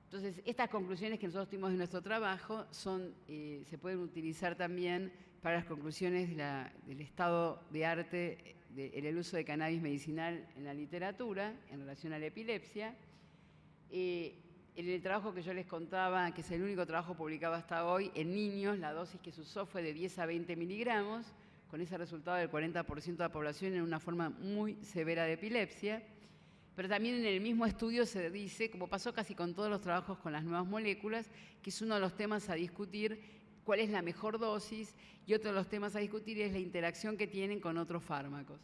Entonces, estas conclusiones que nosotros tuvimos de nuestro trabajo se pueden utilizar también para las conclusiones del estado de arte el uso de cannabis medicinal en la literatura en relación a la epilepsia. En el trabajo que yo les contaba, que es el único trabajo publicado hasta hoy, en niños la dosis que se usó fue de 10 a 20 miligramos, con ese resultado del 40% de la población en una forma muy severa de epilepsia. Pero también en el mismo estudio se dice, como pasó casi con todos los trabajos con las nuevas moléculas, que es uno de los temas a discutir cuál es la mejor dosis, y otro de los temas a discutir es la interacción que tienen con otros fármacos.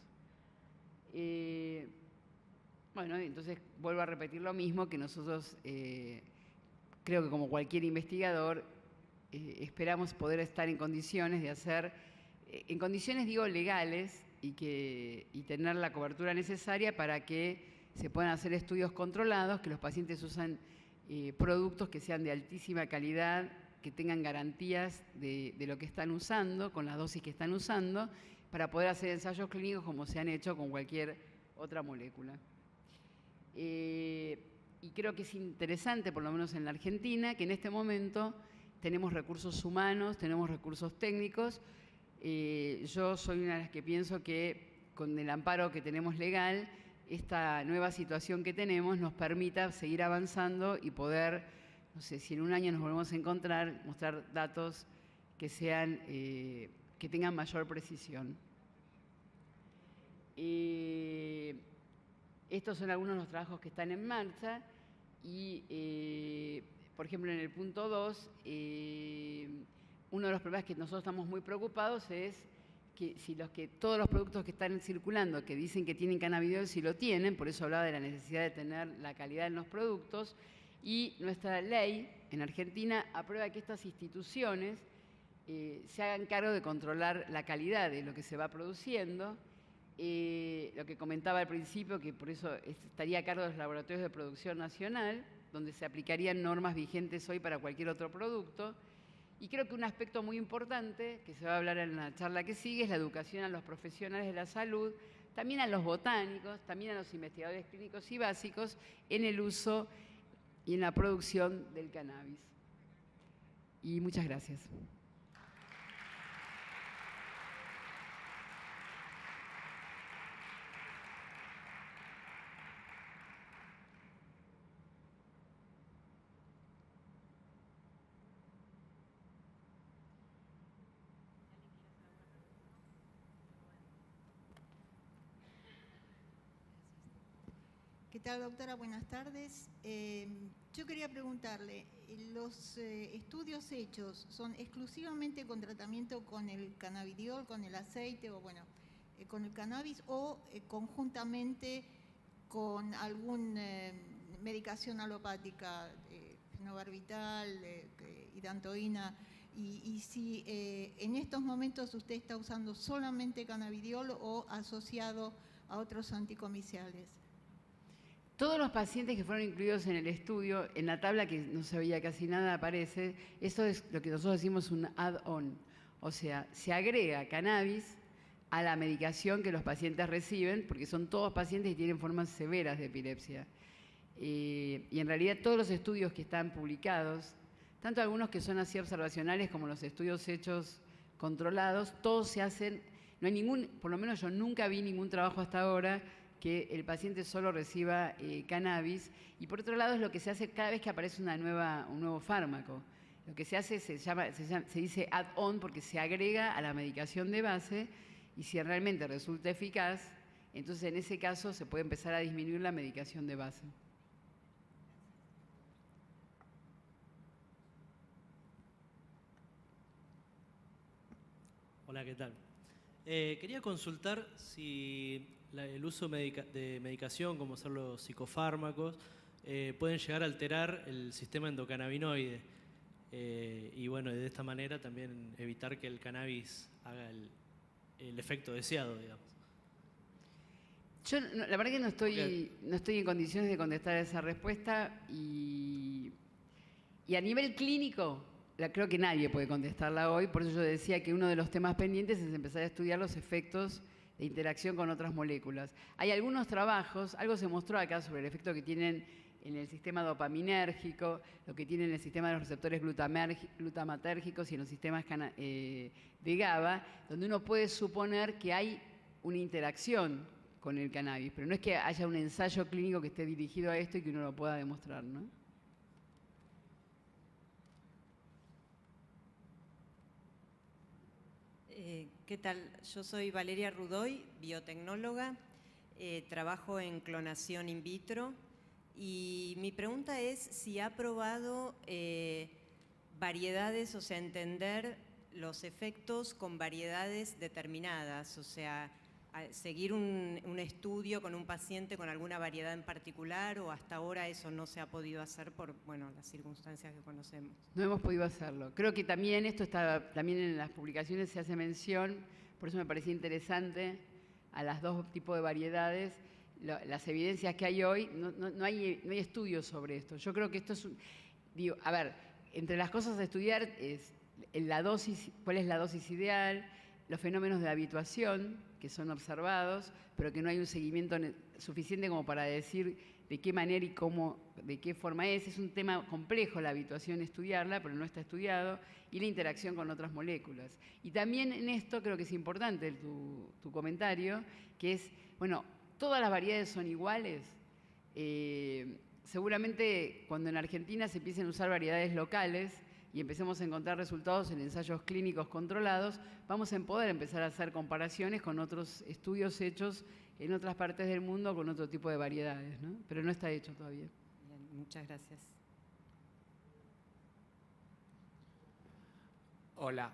Bueno, entonces vuelvo a repetir lo mismo, que nosotros creo que como cualquier investigador esperamos poder estar en condiciones de hacer, en condiciones digo legales, y tener la cobertura necesaria para que se puedan hacer estudios controlados, que los pacientes usan productos que sean de altísima calidad, que tengan garantías de lo que están usando, con las dosis que están usando, para poder hacer ensayos clínicos como se han hecho con cualquier otra molécula. Y creo que es interesante, por lo menos en la Argentina, que en este momento tenemos recursos humanos, tenemos recursos técnicos. Yo soy una de las que pienso que con el amparo que tenemos legal, esta nueva situación que tenemos nos permita seguir avanzando y poder, no sé, si en un año nos volvemos a encontrar, mostrar datos que sean, que tengan mayor precisión. Estos son algunos de los trabajos que están en marcha y, por ejemplo, en el punto 2, uno de los problemas que nosotros estamos muy preocupados es que si todos los productos que están circulando, que dicen que tienen cannabidiol, si lo tienen, por eso hablaba de la necesidad de tener la calidad en los productos, y nuestra ley en Argentina aprueba que estas instituciones se hagan cargo de controlar la calidad de lo que se va produciendo. Lo que comentaba al principio, que por eso estaría a cargo de los laboratorios de producción nacional, donde se aplicarían normas vigentes hoy para cualquier otro producto. Y creo que un aspecto muy importante, que se va a hablar en la charla que sigue, es la educación a los profesionales de la salud, también a los botánicos, también a los investigadores clínicos y básicos en el uso y en la producción del cannabis. Y muchas gracias. ¿Qué tal, doctora? Buenas tardes. Yo quería preguntarle, ¿los estudios hechos son exclusivamente con tratamiento con el cannabidiol, con el aceite o, bueno, con el cannabis o conjuntamente con alguna medicación alopática, fenobarbital, hidantoína? Y si en estos momentos usted está usando solamente cannabidiol o asociado a otros anticomiciales. Todos los pacientes que fueron incluidos en el estudio, en la tabla que no se veía casi nada aparece, esto es lo que nosotros decimos un add-on, o sea, se agrega cannabis a la medicación que los pacientes reciben, porque son todos pacientes que tienen formas severas de epilepsia. Y en realidad todos los estudios que están publicados, tanto algunos que son así observacionales como los estudios hechos controlados, todos se hacen, no hay ningún, por lo menos yo nunca vi ningún trabajo hasta ahora que el paciente solo reciba cannabis, y por otro lado es lo que se hace cada vez que aparece un nuevo fármaco. Lo que se hace se dice add-on porque se agrega a la medicación de base, y si realmente resulta eficaz, entonces en ese caso se puede empezar a disminuir la medicación de base. Hola, ¿qué tal? Quería consultar si el uso de medicación, como ser los psicofármacos, pueden llegar a alterar el sistema endocannabinoide y bueno, de esta manera también evitar que el cannabis haga el efecto deseado, digamos. Yo la verdad que no estoy en condiciones de contestar esa respuesta y a nivel clínico creo que nadie puede contestarla hoy, por eso yo decía que uno de los temas pendientes es empezar a estudiar los efectos de interacción con otras moléculas. Hay algunos trabajos, algo se mostró acá sobre el efecto que tienen en el sistema dopaminérgico, lo que tienen en el sistema de los receptores glutamatérgicos y en los sistemas de GABA, donde uno puede suponer que hay una interacción con el cannabis, pero no es que haya un ensayo clínico que esté dirigido a esto y que uno lo pueda demostrar, ¿no? ¿Qué tal? Yo soy Valeria Rudoy, biotecnóloga, trabajo en clonación in vitro y mi pregunta es si ha probado variedades, o sea, entender los efectos con variedades determinadas, o sea, seguir un estudio con un paciente con alguna variedad en particular, o hasta ahora eso no se ha podido hacer por, bueno, las circunstancias que conocemos. No hemos podido hacerlo. Creo que también esto está, también en las publicaciones se hace mención, por eso me parecía interesante, a las dos tipos de variedades. Las evidencias que hay hoy, no hay estudios sobre esto. Yo creo que esto es, digo, a ver, entre las cosas a estudiar es la dosis, cuál es la dosis ideal, los fenómenos de habituación que son observados, pero que no hay un seguimiento suficiente como para decir de qué manera y cómo, de qué forma es. Es un tema complejo la habituación, estudiarla, pero no está estudiado, y la interacción con otras moléculas. Y también en esto creo que es importante tu comentario, que es, bueno, todas las variedades son iguales. Seguramente cuando en Argentina se empiecen a usar variedades locales y empecemos a encontrar resultados en ensayos clínicos controlados, vamos a poder empezar a hacer comparaciones con otros estudios hechos en otras partes del mundo con otro tipo de variedades, ¿no? Pero no está hecho todavía. Bien, muchas gracias. Hola,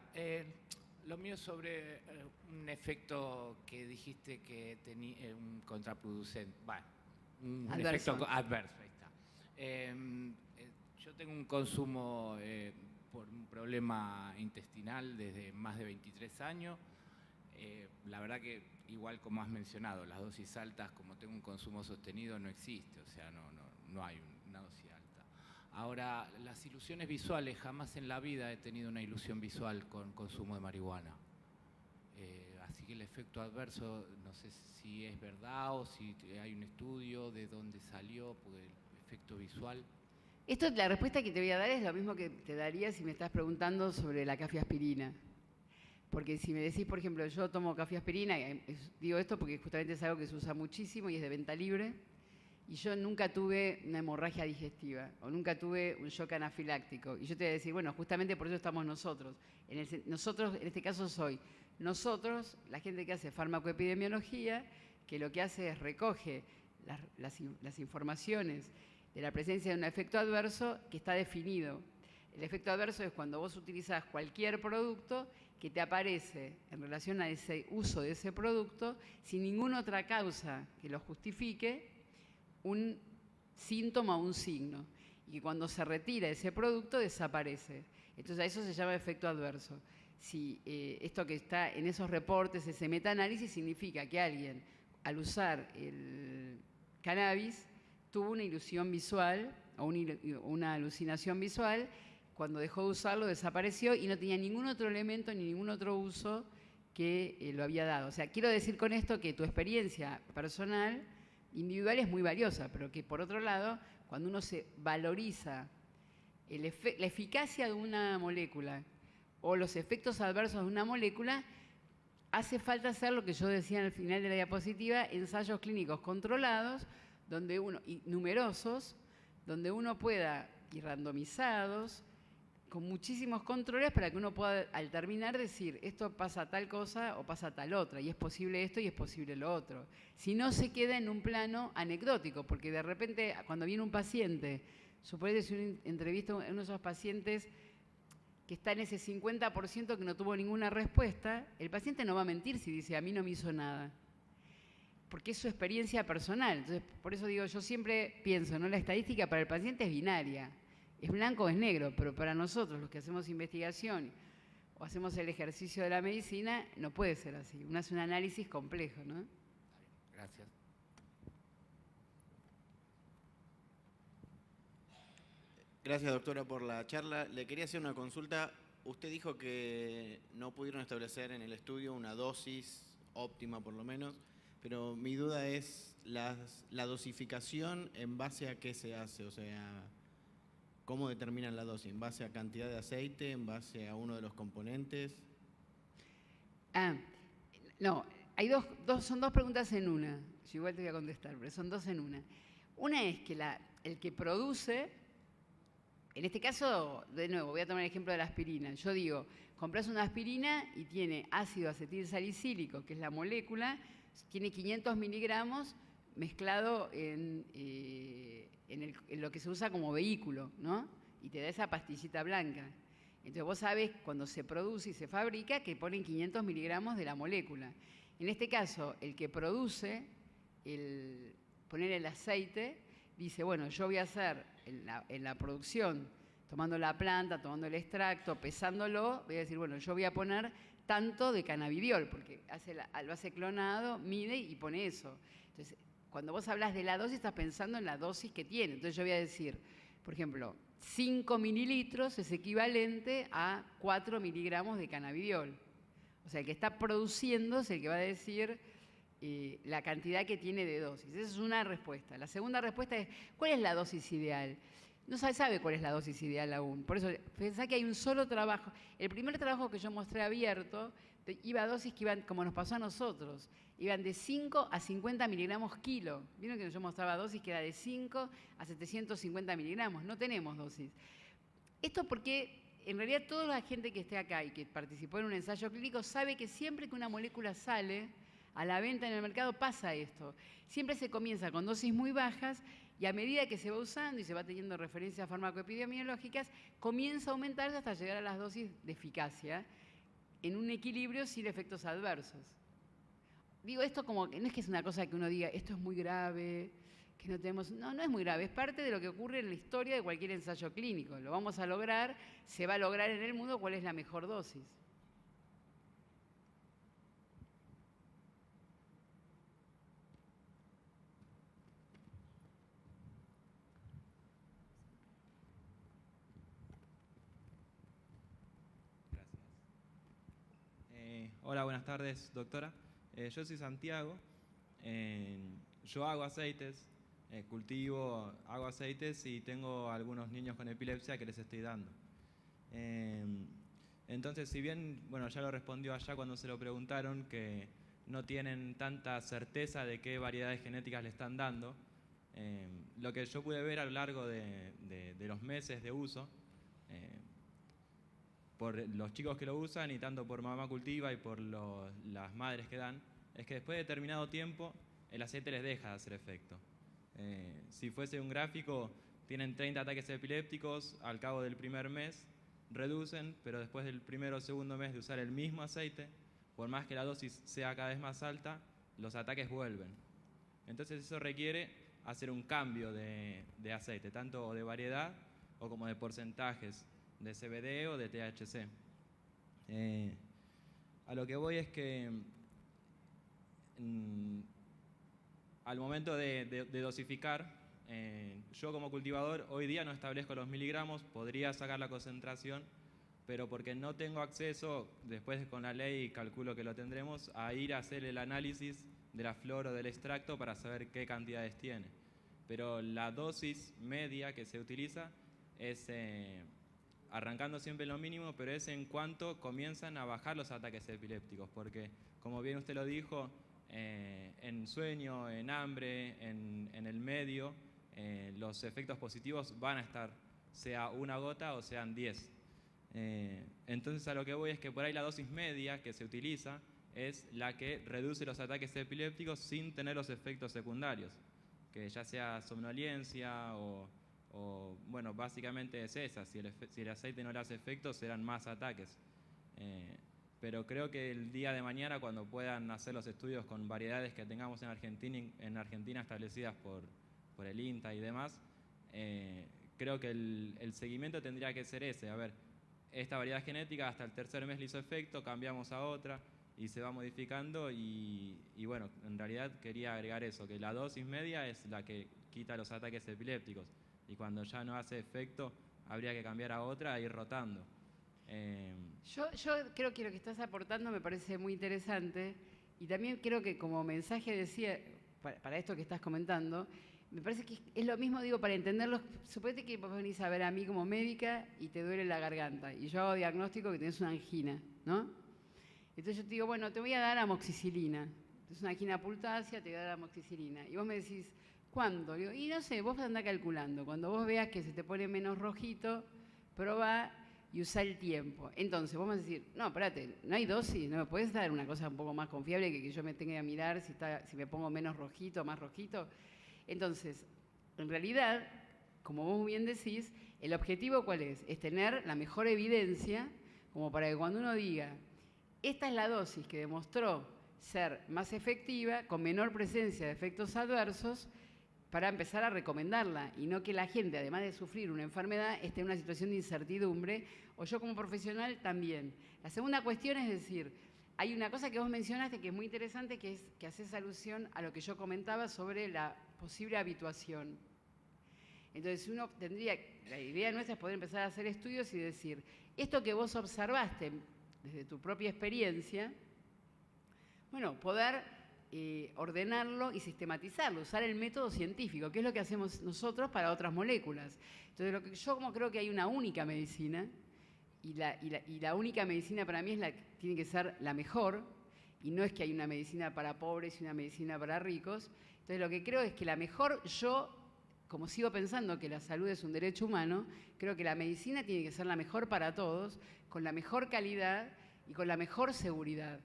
lo mío es sobre un efecto que dijiste que tenía un contraproducente, bueno, un Adverso. efecto adverso, ahí está. Yo tengo un consumo por un problema intestinal desde más de 23 años. La verdad que, igual como has mencionado, las dosis altas, como tengo un consumo sostenido, no existe, o sea, no hay una dosis alta. Ahora, las ilusiones visuales, jamás en la vida he tenido una ilusión visual con consumo de marihuana. Así que el efecto adverso, no sé si es verdad o si hay un estudio de dónde salió, porque el efecto visual. Esto, la respuesta que te voy a dar es lo mismo que te daría si me estás preguntando sobre la cafeaspirina. Porque si me decís, por ejemplo, yo tomo cafeaspirina, digo esto porque justamente es algo que se usa muchísimo y es de venta libre, y yo nunca tuve una hemorragia digestiva o nunca tuve un shock anafiláctico. Y yo te voy a decir, bueno, justamente por eso estamos nosotros. Nosotros, en este caso nosotros, la gente que hace farmacoepidemiología, que lo que hace es recoge las informaciones de la presencia de un efecto adverso que está definido. El efecto adverso es cuando vos utilizás cualquier producto que te aparece en relación a ese uso de ese producto sin ninguna otra causa que lo justifique, un síntoma o un signo. Y que cuando se retira ese producto desaparece. Entonces a eso se llama efecto adverso. Si esto que está en esos reportes, ese metaanálisis, significa que alguien, al usar el cannabis, tuvo una ilusión visual o una alucinación visual, cuando dejó de usarlo desapareció y no tenía ningún otro elemento ni ningún otro uso que lo había dado. O sea, quiero decir con esto que tu experiencia personal, individual, es muy valiosa, pero que por otro lado, cuando uno se valoriza la eficacia de una molécula o los efectos adversos de una molécula, hace falta hacer lo que yo decía al final de la diapositiva, ensayos clínicos controlados, y numerosos, donde uno pueda, y randomizados, con muchísimos controles para que uno pueda al terminar decir esto pasa tal cosa o pasa tal otra, y es posible esto y es posible lo otro. Si no, se queda en un plano anecdótico, porque de repente cuando viene un paciente, suponete si uno entrevista a uno de esos pacientes que está en ese 50% que no tuvo ninguna respuesta, el paciente no va a mentir si dice a mí no me hizo nada, porque es su experiencia personal. Entonces, por eso digo, yo siempre pienso, ¿no? La estadística para el paciente es binaria, es blanco o es negro, pero para nosotros, los que hacemos investigación o hacemos el ejercicio de la medicina, no puede ser así. Uno hace un análisis complejo, ¿no? Gracias. Gracias, doctora, por la charla. Le quería hacer una consulta. Usted dijo que no pudieron establecer en el estudio una dosis óptima, por lo menos, pero mi duda es la dosificación, ¿en base a qué se hace? O sea, ¿cómo determinan la dosis? ¿En base a cantidad de aceite? ¿En base a uno de los componentes? No, son dos preguntas en una. Yo igual te voy a contestar, pero son dos en una. Una es que el que produce, en este caso, de nuevo, voy a tomar el ejemplo de la aspirina. Yo digo, compras una aspirina y tiene ácido acetil salicílico, que es la molécula, tiene 500 miligramos mezclado en lo que se usa como vehículo, ¿no? Y te da esa pastillita blanca. Entonces vos sabés cuando se produce y se fabrica que ponen 500 miligramos de la molécula. En este caso, el que produce, poner el aceite, dice, bueno, yo voy a hacer en la producción, tomando la planta, tomando el extracto, pesándolo, voy a decir, bueno, yo voy a poner tanto de cannabidiol, porque lo hace clonado, mide y pone eso. Entonces, cuando vos hablas de la dosis, estás pensando en la dosis que tiene. Entonces yo voy a decir, por ejemplo, 5 mililitros es equivalente a 4 miligramos de cannabidiol. O sea, el que está produciendo es el que va a decir la cantidad que tiene de dosis. Esa es una respuesta. La segunda respuesta es, ¿cuál es la dosis ideal? No se sabe cuál es la dosis ideal aún. Por eso, pensá que hay un solo trabajo. El primer trabajo que yo mostré abierto, iba a dosis que iban, como nos pasó a nosotros, iban de 5 a 50 miligramos kilo. Vieron que yo mostraba dosis que era de 5 a 750 miligramos. No tenemos dosis. Esto porque, en realidad, toda la gente que esté acá y que participó en un ensayo clínico sabe que siempre que una molécula sale a la venta en el mercado pasa esto. Siempre se comienza con dosis muy bajas y a medida que se va usando y se va teniendo referencias farmacoepidemiológicas, comienza a aumentarse hasta llegar a las dosis de eficacia en un equilibrio sin efectos adversos. Digo esto como que no es que es una cosa que uno diga, esto es muy grave, que no tenemos... No, no es muy grave, es parte de lo que ocurre en la historia de cualquier ensayo clínico. Lo vamos a lograr, se va a lograr en el mundo cuál es la mejor dosis. Hola, buenas tardes, doctora. Yo soy Santiago. Yo hago aceites, hago aceites y tengo algunos niños con epilepsia que les estoy dando. Entonces, si bien, bueno, ya lo respondió allá cuando se lo preguntaron, que no tienen tanta certeza de qué variedades genéticas le están dando, lo que yo pude ver a lo largo de los meses de uso, por los chicos que lo usan y tanto por Mamá Cultiva y por las madres que dan, es que después de determinado tiempo el aceite les deja de hacer efecto. Si fuese un gráfico, tienen 30 ataques epilépticos, al cabo del primer mes reducen, pero después del primero o segundo mes de usar el mismo aceite, por más que la dosis sea cada vez más alta, los ataques vuelven. Entonces eso requiere hacer un cambio de aceite, tanto de variedad o como de porcentajes de CBD o de THC. A lo que voy es que al momento de dosificar, yo como cultivador hoy día no establezco los miligramos, podría sacar la concentración, pero porque no tengo acceso, después con la ley calculo que lo tendremos, a ir a hacer el análisis de la flor o del extracto para saber qué cantidades tiene. Pero la dosis media que se utiliza es... arrancando siempre lo mínimo, pero es en cuanto comienzan a bajar los ataques epilépticos, porque como bien usted lo dijo, en sueño, en hambre, en el medio, los efectos positivos van a estar, sea una gota o sean 10. Entonces a lo que voy es que por ahí la dosis media que se utiliza es la que reduce los ataques epilépticos sin tener los efectos secundarios, que ya sea somnolencia o bueno, básicamente es esa. Si el aceite no le hace efecto, serán más ataques. Pero creo que el día de mañana, cuando puedan hacer los estudios con variedades que tengamos en Argentina establecidas por el INTA y demás, creo que el seguimiento tendría que ser ese. A ver, esta variedad genética hasta el tercer mes le hizo efecto, cambiamos a otra y se va modificando. Y bueno, en realidad quería agregar eso, que la dosis media es la que quita los ataques epilépticos. Y cuando ya no hace efecto, habría que cambiar a otra e ir rotando. Yo creo que lo que estás aportando me parece muy interesante y también creo que como mensaje decía, para esto que estás comentando, me parece que es lo mismo, digo, para entenderlo. Suponete que vos venís a ver a mí como médica y te duele la garganta y yo hago diagnóstico que tenés una angina, ¿no? Entonces yo te digo, bueno, te voy a dar amoxicilina. Entonces una angina pultácea te da la amoxicilina. Y vos me decís, ¿cuándo? Digo, y no sé, vos andás calculando. Cuando vos veas que se te pone menos rojito, probá y usá el tiempo. Entonces, vos me vas a decir, no, espérate, no hay dosis, ¿no me puedes dar una cosa un poco más confiable que yo me tenga que mirar si me pongo menos rojito, más rojito? Entonces, en realidad, como vos bien decís, el objetivo ¿cuál es? Es tener la mejor evidencia como para que cuando uno diga, esta es la dosis que demostró ser más efectiva, con menor presencia de efectos adversos, para empezar a recomendarla y no que la gente, además de sufrir una enfermedad, esté en una situación de incertidumbre, o yo como profesional también. La segunda cuestión es decir, hay una cosa que vos mencionaste que es muy interesante, que es que haces alusión a lo que yo comentaba sobre la posible habituación. Entonces uno tendría, la idea nuestra es poder empezar a hacer estudios y decir, esto que vos observaste desde tu propia experiencia, bueno, poder ordenarlo y sistematizarlo, usar el método científico, que es lo que hacemos nosotros para otras moléculas. Entonces, lo que yo como creo que hay una única medicina, y la única medicina para mí es la que tiene que ser la mejor, y no es que hay una medicina para pobres y una medicina para ricos. Entonces, lo que creo es que la mejor, yo, como sigo pensando que la salud es un derecho humano, creo que la medicina tiene que ser la mejor para todos, con la mejor calidad y con la mejor seguridad.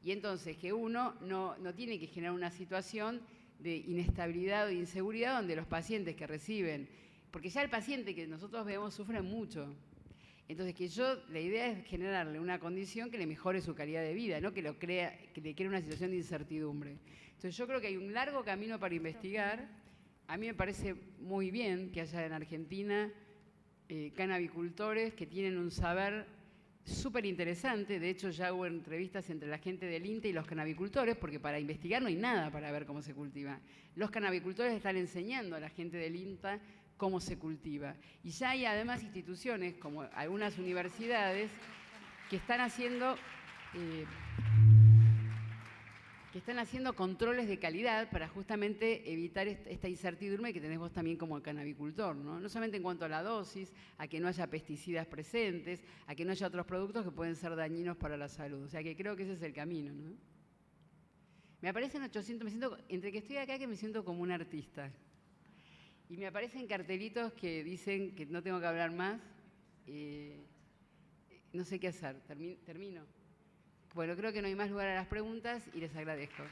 Y entonces que uno no tiene que generar una situación de inestabilidad o de inseguridad donde los pacientes que reciben, porque ya el paciente que nosotros vemos sufre mucho. Entonces la idea es generarle una condición que le mejore su calidad de vida, no que le cree una situación de incertidumbre. Entonces yo creo que hay un largo camino para investigar. A mí me parece muy bien que haya en Argentina canabicultores que tienen un saber súper interesante. De hecho, ya hubo entrevistas entre la gente del INTA y los canabicultores, porque para investigar no hay nada para ver cómo se cultiva. Los canabicultores están enseñando a la gente del INTA cómo se cultiva. Y ya hay además instituciones, como algunas universidades, que están haciendo controles de calidad para justamente evitar esta incertidumbre que tenés vos también como canabicultor, ¿no? No solamente en cuanto a la dosis, a que no haya pesticidas presentes, a que no haya otros productos que pueden ser dañinos para la salud. O sea que creo que ese es el camino, ¿no? Me aparecen 800, me siento, entre que estoy acá que me siento como un artista. Y me aparecen cartelitos que dicen que no tengo que hablar más. No sé qué hacer. ¿Termino? Bueno, creo que no hay más lugar a las preguntas y les agradezco.